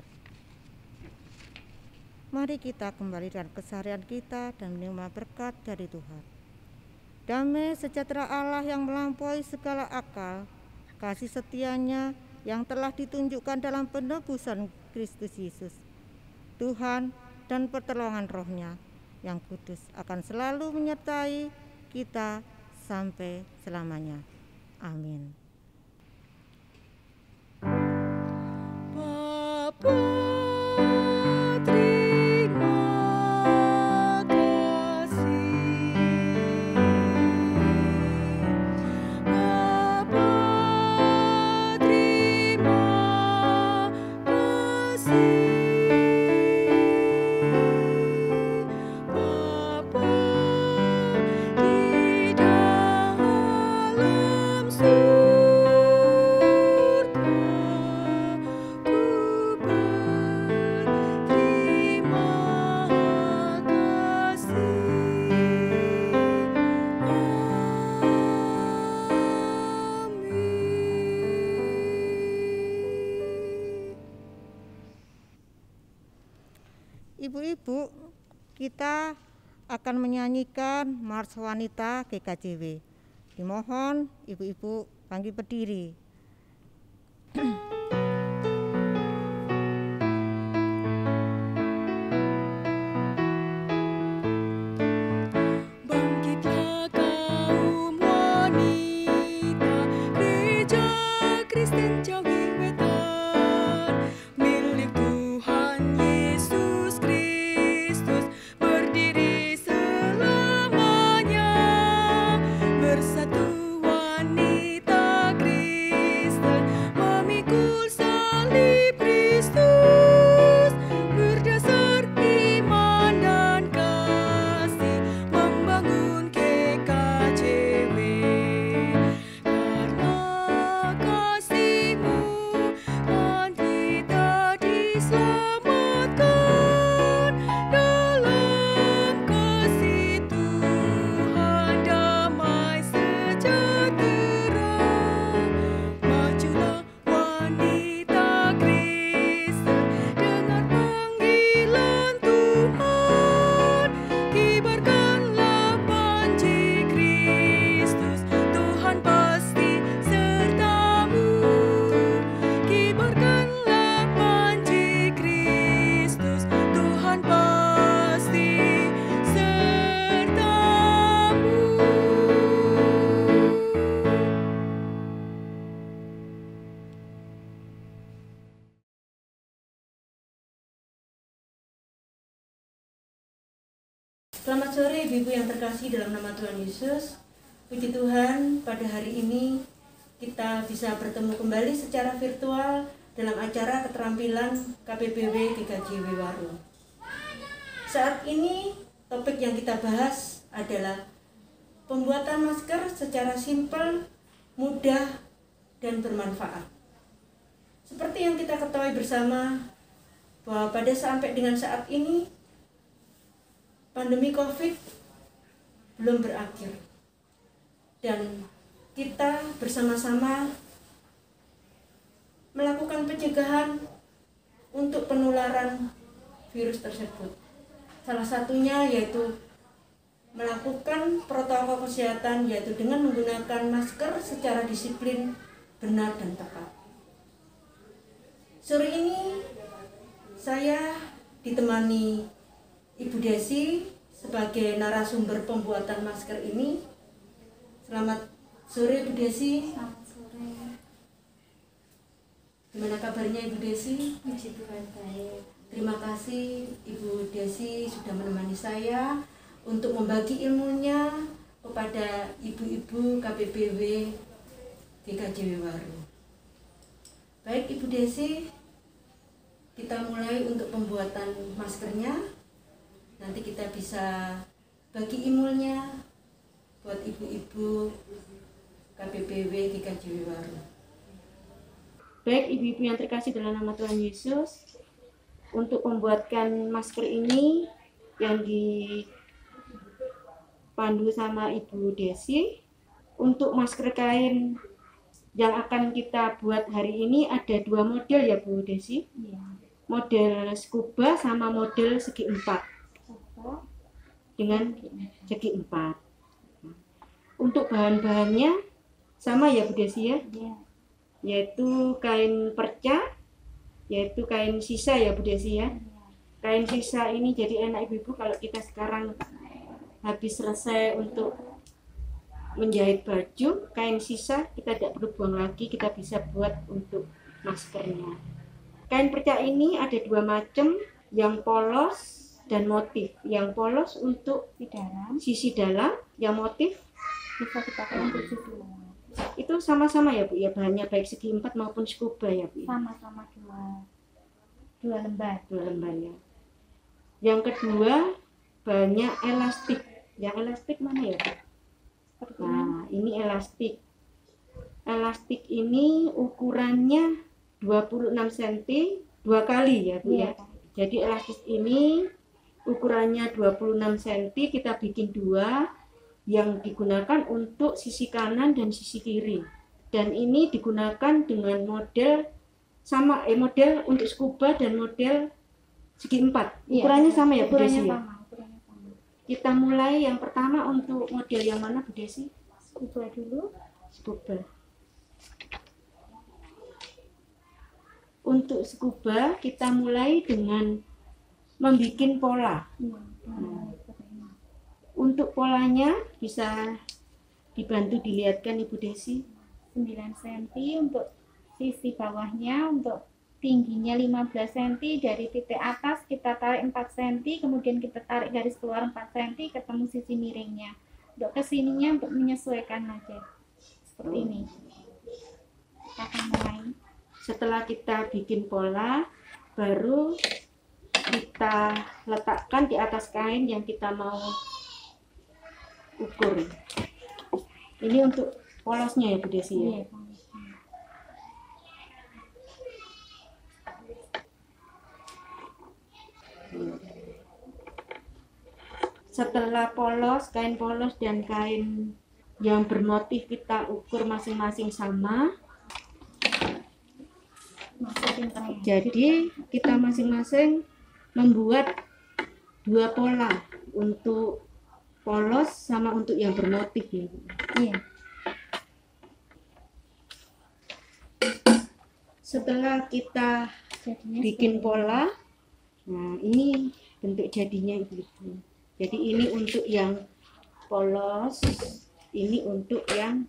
Mari kita kembali dengan keseharian kita dan menerima berkat dari Tuhan. Damai sejahtera Allah yang melampaui segala akal, kasih setianya yang telah ditunjukkan dalam penebusan Kristus Yesus, Tuhan dan pertolongan Roh-Nya yang kudus akan selalu menyertai kita sampai selamanya. Amin. Bapa Ibu-ibu, kita akan menyanyikan Mars Wanita GKJW. Dimohon ibu-ibu bangkit berdiri. Bangkitlah kaum wanita, Gereja Kristen Jawi Wetan, milik Tuhan Yesus Kristus, berdiri selamanya. Bersatu wanita Kristen, memikul salib Kristus, berdasar iman dan kasih, membangun GKJW. Karena kasih-Mu kan kita diselamatkan, dalam kasih Tuhan damai sejahtera. Majulah wanita Kristen, dengar panggilan Tuhan, kibarkanlah panji Kristus, Tuhan pasti sertamu. Kibarkanlah panji Kristus, Tuhan pasti sertamu. Selamat sore ibu-ibu yang terkasih dalam nama Tuhan Yesus. Puji Tuhan, pada hari ini kita bisa bertemu kembali secara virtual dalam acara keterampilan KPPW GKJW Waru. Saat ini topik yang kita bahas adalah pembuatan masker secara simpel, mudah, dan bermanfaat. Seperti yang kita ketahui bersama bahwa pada sampai dengan saat ini pandemi COVID belum berakhir, dan kita bersama-sama melakukan pencegahan untuk penularan virus tersebut. Salah satunya yaitu melakukan protokol kesehatan, yaitu dengan menggunakan masker secara disiplin, benar dan tepat. Sore ini saya ditemani Ibu Desi sebagai narasumber pembuatan masker ini. Selamat sore Ibu Desi. Selamat sore. Gimana kabarnya Ibu Desi? Puji Tuhan baik. Terima kasih Ibu Desi sudah menemani saya untuk membagi ilmunya kepada ibu-ibu KPPW GKJW Waru. Baik Ibu Desi, kita mulai untuk pembuatan maskernya. Nanti kita bisa bagi ilmunya buat ibu-ibu KPPW GKJW Waru. Baik ibu-ibu yang terkasih dalam nama Tuhan Yesus, untuk membuatkan masker ini yang dipandu sama Ibu Desi, untuk masker kain yang akan kita buat hari ini ada 2 model ya Bu Desi. Iya. Model scuba sama model segi 4 dengan segi 4. Untuk bahan-bahannya sama ya Bu Desi ya, yaitu kain perca, yaitu kain sisa ya Bu Desi ya. Kain sisa ini jadi enak ibu-ibu kalau kita sekarang habis selesai untuk menjahit baju, kain sisa kita tidak perlu buang lagi, kita bisa buat untuk maskernya. Kain perca ini ada 2 macam, yang polos dan motif. Yang polos untuk Di dalam sisi dalam, yang motif bisa kita pakai untuk sisi luar. itu sama-sama ya Bu ya, bahannya baik segi 4 maupun scuba ya Bu. Sama-sama dua lembar. 2 lembar ya. Yang kedua bahannya elastik. Yang elastik mana ya Bu? Nah, ini elastik. Elastik ini ukurannya 26 cm 2 kali ya Bu ya. Jadi elastik ini ukurannya 26 cm, kita bikin 2 yang digunakan untuk sisi kanan dan sisi kiri. Dan ini digunakan dengan model sama model untuk scuba dan model segi 4. Ukurannya sama ya Bu Desi ya? Ukurannya sama. Kita mulai yang pertama untuk model yang mana Bu Desi? Scuba dulu. Scuba. Untuk scuba kita mulai dengan membuat pola. Untuk polanya bisa dibantu dilihatkan Ibu Desi. 9 cm untuk sisi bawahnya, untuk tingginya 15 cm, dari titik atas kita tarik 4 cm, kemudian kita tarik garis keluar 4 cm, ketemu sisi miringnya. Untuk kesininya untuk menyesuaikan aja seperti ini. Kita akan mulai. Setelah kita bikin pola, baru kita letakkan di atas kain yang kita mau ukur. Ini untuk polosnya ya Bu Desi ya. Setelah polos, kain polos dan kain yang bermotif kita ukur masing-masing sama. Jadi kita masing-masing membuat 2 pola untuk polos sama untuk yang bermotif ya. Iya. Setelah kita bikin pola, nah ini bentuk jadinya Ibu. Jadi ini untuk yang polos, ini untuk yang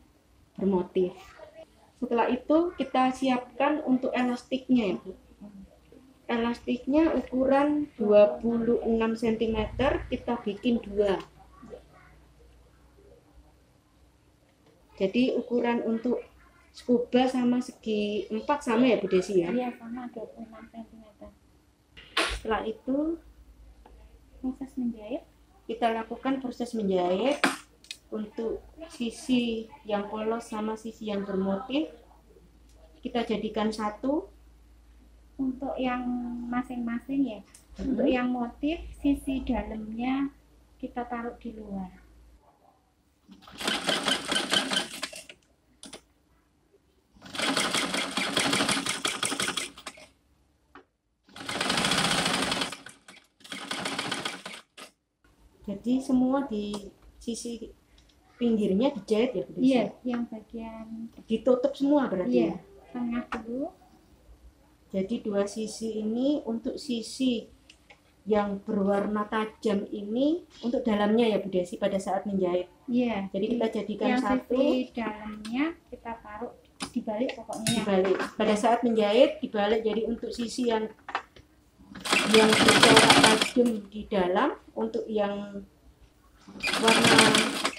bermotif. Setelah itu kita siapkan untuk elastiknya ya Bu. Elastiknya ukuran 26 cm, kita bikin 2. Jadi ukuran untuk scuba sama segi 4 sama ya Bu Desi ya? Iya, sama 26 cm. Setelah itu Proses menjahit. kita lakukan proses menjahit untuk sisi yang polos sama sisi yang bermotif. Kita jadikan satu. Untuk yang masing-masing ya. Untuk yang motif, sisi dalamnya kita taruh di luar. Jadi semua di sisi pinggirnya dijahit ya Bu Desi? Iya, yang bagian Ditutup semua berarti iya, ya? tengah dulu. Jadi 2 sisi ini untuk sisi yang berwarna tajam ini untuk dalamnya ya Bu Desi pada saat menjahit. Iya. Jadi kita jadikan yang satu. sisi dalamnya kita taruh dibalik pokoknya. Dibalik. Pada saat menjahit dibalik, jadi untuk sisi yang bercorak tajam di dalam, untuk yang warna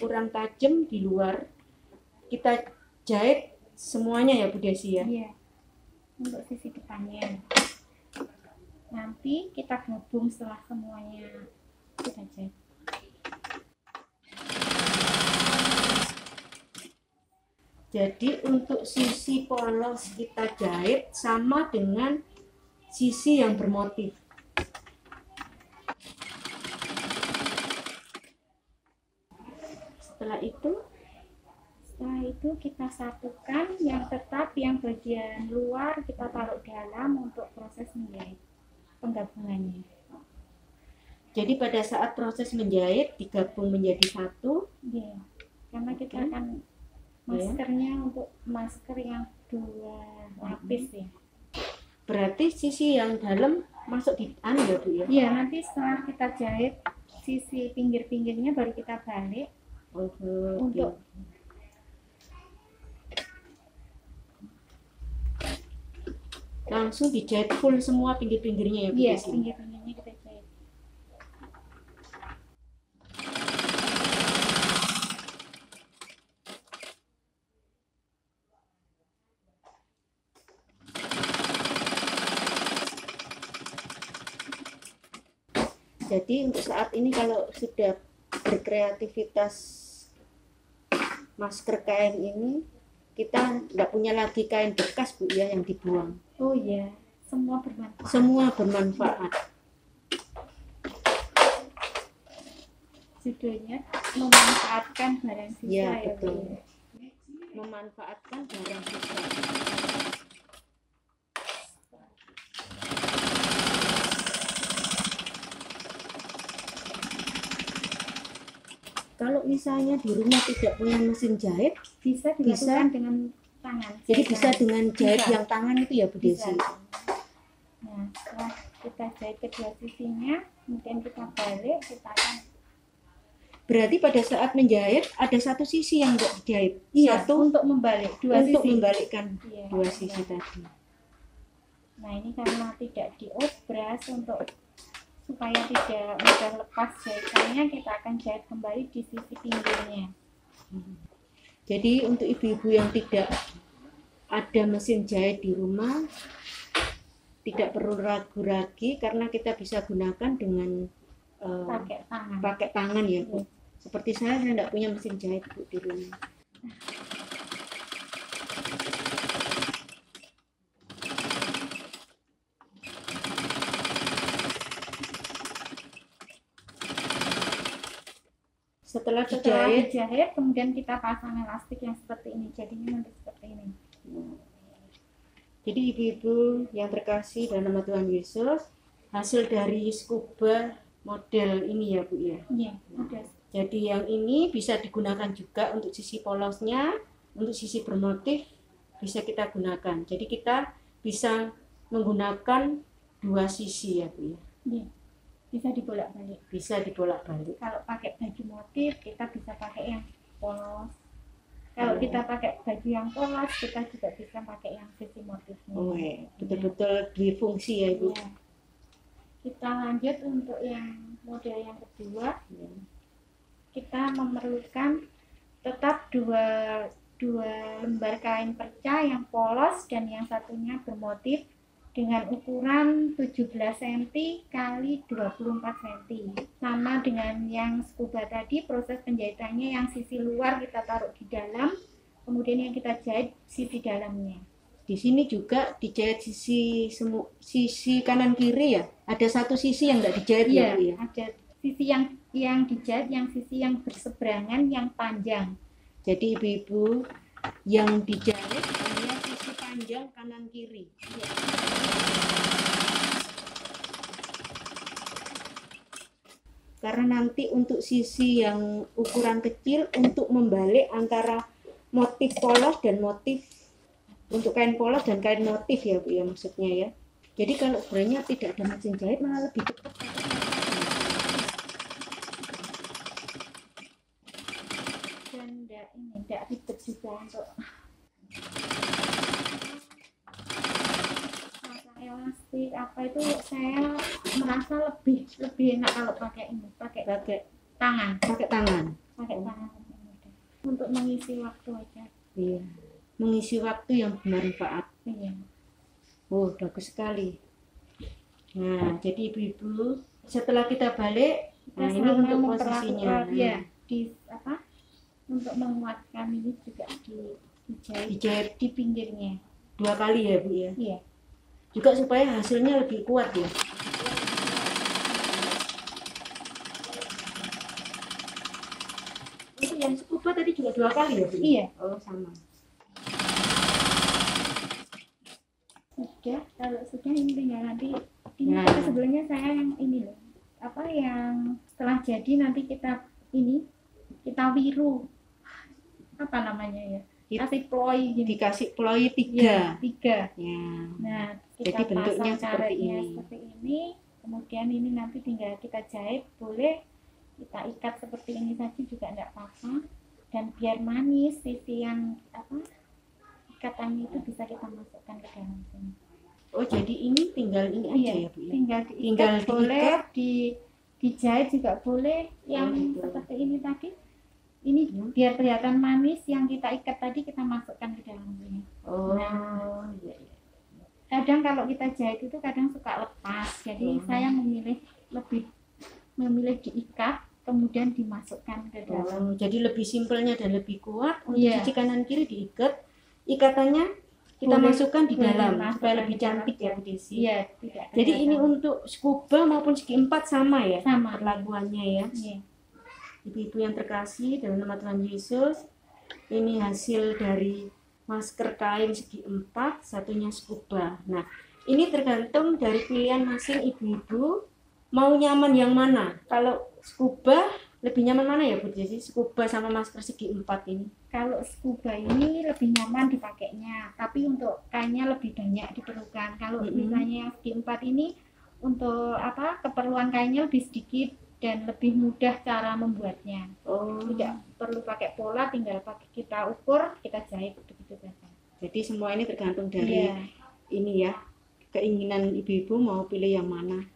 kurang tajam di luar. Kita jahit semuanya ya Bu Desi ya. Iya. Untuk sisi depannya. Nanti kita gabung setelah semuanya kita jahit. Jadi untuk sisi polos kita jahit sama dengan sisi yang bermotif. setelah itu kita satukan, yang tetap yang bagian luar kita taruh dalam untuk proses menjahit penggabungannya. Jadi pada saat proses menjahit digabung menjadi satu. Iya, karena kita akan maskernya untuk masker yang 2 lapis ya. Berarti sisi yang dalam masuk di ya Bu ya? Iya, nanti setelah kita jahit sisi pinggir-pinggirnya baru kita balik untuk langsung dijahit full semua pinggir-pinggirnya ya Bu? Iya, pinggir-pinggirnya kita jahit. Jadi untuk saat ini kalau sudah berkreativitas masker kain ini, kita nggak punya lagi kain bekas Bu ya yang dibuang. Oh iya, semua bermanfaat. Semua bermanfaat. Judulnya memanfaatkan barang sisa Ya, ya Bu. betul. Memanfaatkan barang sisa. Kalau misalnya di rumah tidak punya mesin jahit, Bisa dilakukan dengan tangan. jadi bisa dengan jahit yang tangan itu ya Bu Bisa. Desi. Nah, setelah kita jahit kedua sisinya, kemudian kita balik, kita akan Berarti pada saat menjahit ada satu sisi yang nggak dijahit, satu untuk membalik dua untuk sisi. membalikkan Iya, dua sisi iya. tadi. Nah, ini karena tidak diobras untuk supaya tidak mudah lepas jahitannya, kita akan jahit kembali di sisi pinggirnya. Jadi untuk ibu-ibu yang tidak ada mesin jahit di rumah, tidak perlu ragu lagi karena kita bisa gunakan dengan pakai tangan ya Bu. Seperti saya tidak punya mesin jahit Bu di rumah. Setelah dijahit, kemudian kita pasang elastik yang seperti ini. Jadinya nanti seperti ini. Jadi ibu-ibu yang terkasih dalam nama Tuhan Yesus, hasil dari scuba model ini ya Bu ya. Iya, udah. Jadi yang ini bisa digunakan juga untuk sisi polosnya, untuk sisi bermotif bisa kita gunakan. Jadi kita bisa menggunakan dua sisi ya Bu ya. Iya. Bisa dibolak-balik. Bisa dibolak-balik. Kalau pakai baju motif, kita bisa pakai yang polos. Kalau kita pakai baju yang polos, kita juga bisa pakai yang sisi motifnya. Oh, betul-betul difungsi ya Ibu. Ya. Kita lanjut untuk yang model yang kedua. Kita memerlukan tetap dua lembar kain perca yang polos dan yang satunya bermotif dengan ukuran 17 cm kali 24 cm. Sama dengan yang scuba tadi, proses penjahitannya yang sisi luar kita taruh di dalam, kemudian yang kita jahit sisi dalamnya. Di sini juga dijahit sisi kanan kiri ya. Ada satu sisi yang enggak dijahit ya Bu ya. Ada sisi yang dijahit, yang sisi yang berseberangan, yang panjang. Jadi ibu-ibu yang dijahit hanya sisi panjang kanan kiri. Ya. Karena nanti untuk sisi yang ukuran kecil untuk membalik antara motif polos dan motif untuk kain polos dan kain motif ya Bu ya maksudnya ya. Jadi kalau sebenarnya tidak ada mesin jahit malah lebih cepat. Dan tidak ribet juga untuk elastik apa itu, saya merasa lebih enak kalau pakai ini, pakai tangan untuk mengisi waktu aja. Iya, mengisi waktu yang bermanfaat. Iya. Oh, bagus sekali. Nah, jadi ibu-ibu setelah kita balik, nah ini untuk posisinya. Ya, untuk menguatkan ini juga dijahit di pinggirnya 2 kali ya Bu ya. Iya. Juga supaya hasilnya lebih kuat ya. Untuk yang scuba tadi juga 2 kali ya Bu? Iya. Oh sama. Sudah, kalau sudah ini tinggal nanti ini Nah. sebelumnya saya yang ini loh, apa yang setelah jadi nanti kita wiru, apa namanya ya, kasih ploy gini. Dikasih ploy 3. Iya, 3. Ya. Nah, Jadi kita bentuknya pasang seperti karetnya ini. seperti ini, kemudian ini nanti tinggal kita jahit, boleh kita ikat seperti ini saja juga enggak apa-apa. Dan biar manis, sisi yang apa ikatannya itu bisa kita masukkan ke dalam sini. Oh jadi ini tinggal ini aja ya Bu ya? Tinggal diikat, Tinggal boleh, diikat. dijahit juga boleh, yang gitu. seperti ini tadi. Ini biar kelihatan manis, yang kita ikat tadi kita masukkan ke dalam sini. Oh Nah. iya. Kadang kalau kita jahit itu kadang suka lepas, jadi saya lebih memilih diikat kemudian dimasukkan ke dalam. Oh, jadi lebih simpelnya dan lebih kuat untuk Iya. sisi kanan kiri diikat, ikatannya kita Boleh, masukkan di boleh dalam masukkan supaya lebih di dalam. cantik ya Bu Desi. Iya, tidak. Jadi ini kelihatan. untuk scuba maupun segi 4 sama ya Sama. perlakuannya ya. Iya. Ibu-ibu yang terkasih dalam nama Tuhan Yesus, ini hasil dari masker kain segi 4, satunya scuba. Nah, ini tergantung dari pilihan masing ibu-ibu mau nyaman yang mana. Kalau scuba lebih nyaman mana ya Bu Desi? Scuba sama masker segi 4 ini. Kalau scuba ini lebih nyaman dipakainya, tapi untuk kainnya lebih banyak diperlukan. Kalau misalnya yang segi 4 ini untuk apa keperluan kainnya lebih sedikit dan lebih mudah cara membuatnya. Oh, Tidak perlu pakai pola, tinggal pakai kita ukur, kita jahit begitu saja. jadi semua ini tergantung dari Iya. ini ya, keinginan ibu-ibu mau pilih yang mana.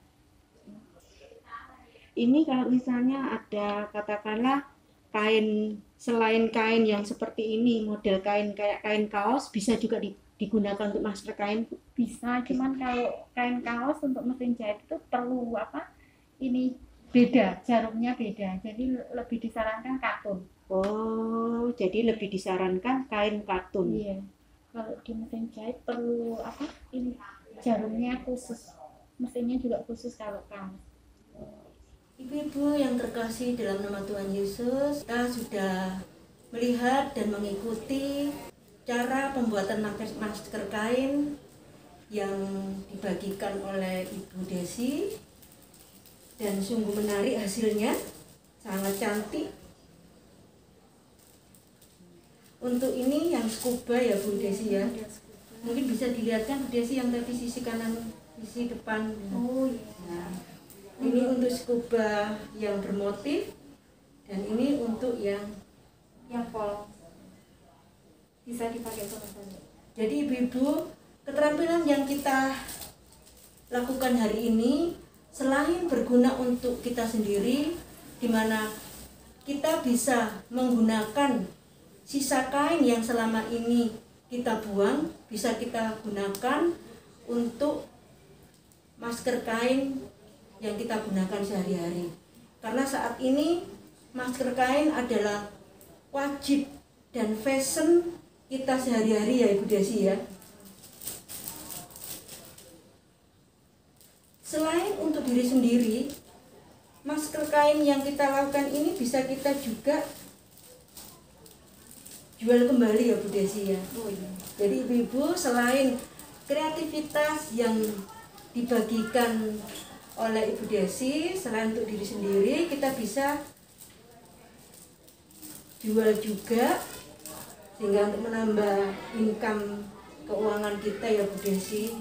Ini kalau misalnya ada katakanlah kain, selain kain yang seperti ini, model kain kayak kain kaos bisa juga digunakan untuk masker kain. Bisa, cuman kalau kain kaos untuk mesin jahit itu perlu apa? Ini beda, jarumnya beda. Jadi lebih disarankan katun. Oh, jadi lebih disarankan kain katun. Iya. Kalau di mesin jahit perlu apa? Ini jarumnya khusus. Mesinnya juga khusus kalau kaos. Ibu-ibu yang terkasih dalam nama Tuhan Yesus, kita sudah melihat dan mengikuti cara pembuatan masker kain yang dibagikan oleh Ibu Desi, dan sungguh menarik hasilnya, sangat cantik. Untuk ini yang scuba ya Bu Desi ya, mungkin bisa dilihatkan Bu Desi yang tadi sisi kanan, sisi depan. Oh iya. Nah, ini untuk scuba yang bermotif, dan ini untuk yang Polos. Bisa dipakai sama-sama. jadi ibu-ibu, keterampilan yang kita lakukan hari ini selain berguna untuk kita sendiri, di mana kita bisa menggunakan sisa kain yang selama ini kita buang, bisa kita gunakan untuk masker kain yang kita gunakan sehari-hari. Karena saat ini masker kain adalah wajib dan fashion kita sehari-hari ya Ibu Desi ya. Selain untuk diri sendiri, masker kain yang kita lakukan ini bisa kita juga jual kembali ya Bu Desi ya. Oh iya. Jadi ibu-ibu selain kreativitas yang dibagikan oleh Ibu Desi, selain untuk diri sendiri, kita bisa jual juga, sehingga untuk menambah income keuangan kita ya Bu Desi.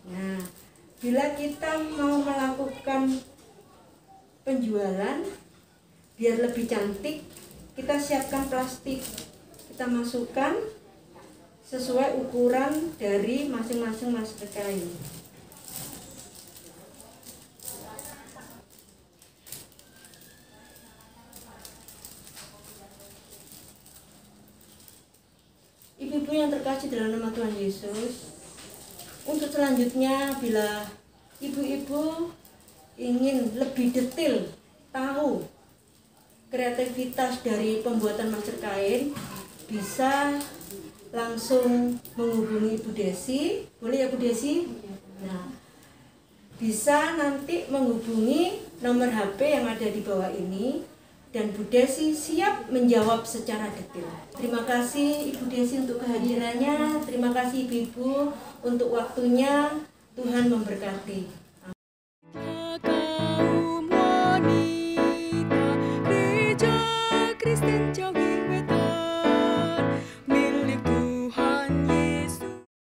Nah, bila kita mau melakukan penjualan biar lebih cantik, kita siapkan plastik, kita masukkan sesuai ukuran dari masing-masing masker kain. Ibu-ibu yang terkasih dalam nama Tuhan Yesus, untuk selanjutnya bila ibu-ibu ingin lebih detail tahu kreativitas dari pembuatan masker kain, bisa langsung menghubungi Ibu Desi. Boleh ya Bu Desi? Nah, bisa nanti menghubungi nomor HP yang ada di bawah ini, dan Bu Desi siap menjawab secara detail. Terima kasih Ibu Desi untuk kehadirannya, terima kasih Ibu untuk waktunya, Tuhan memberkati.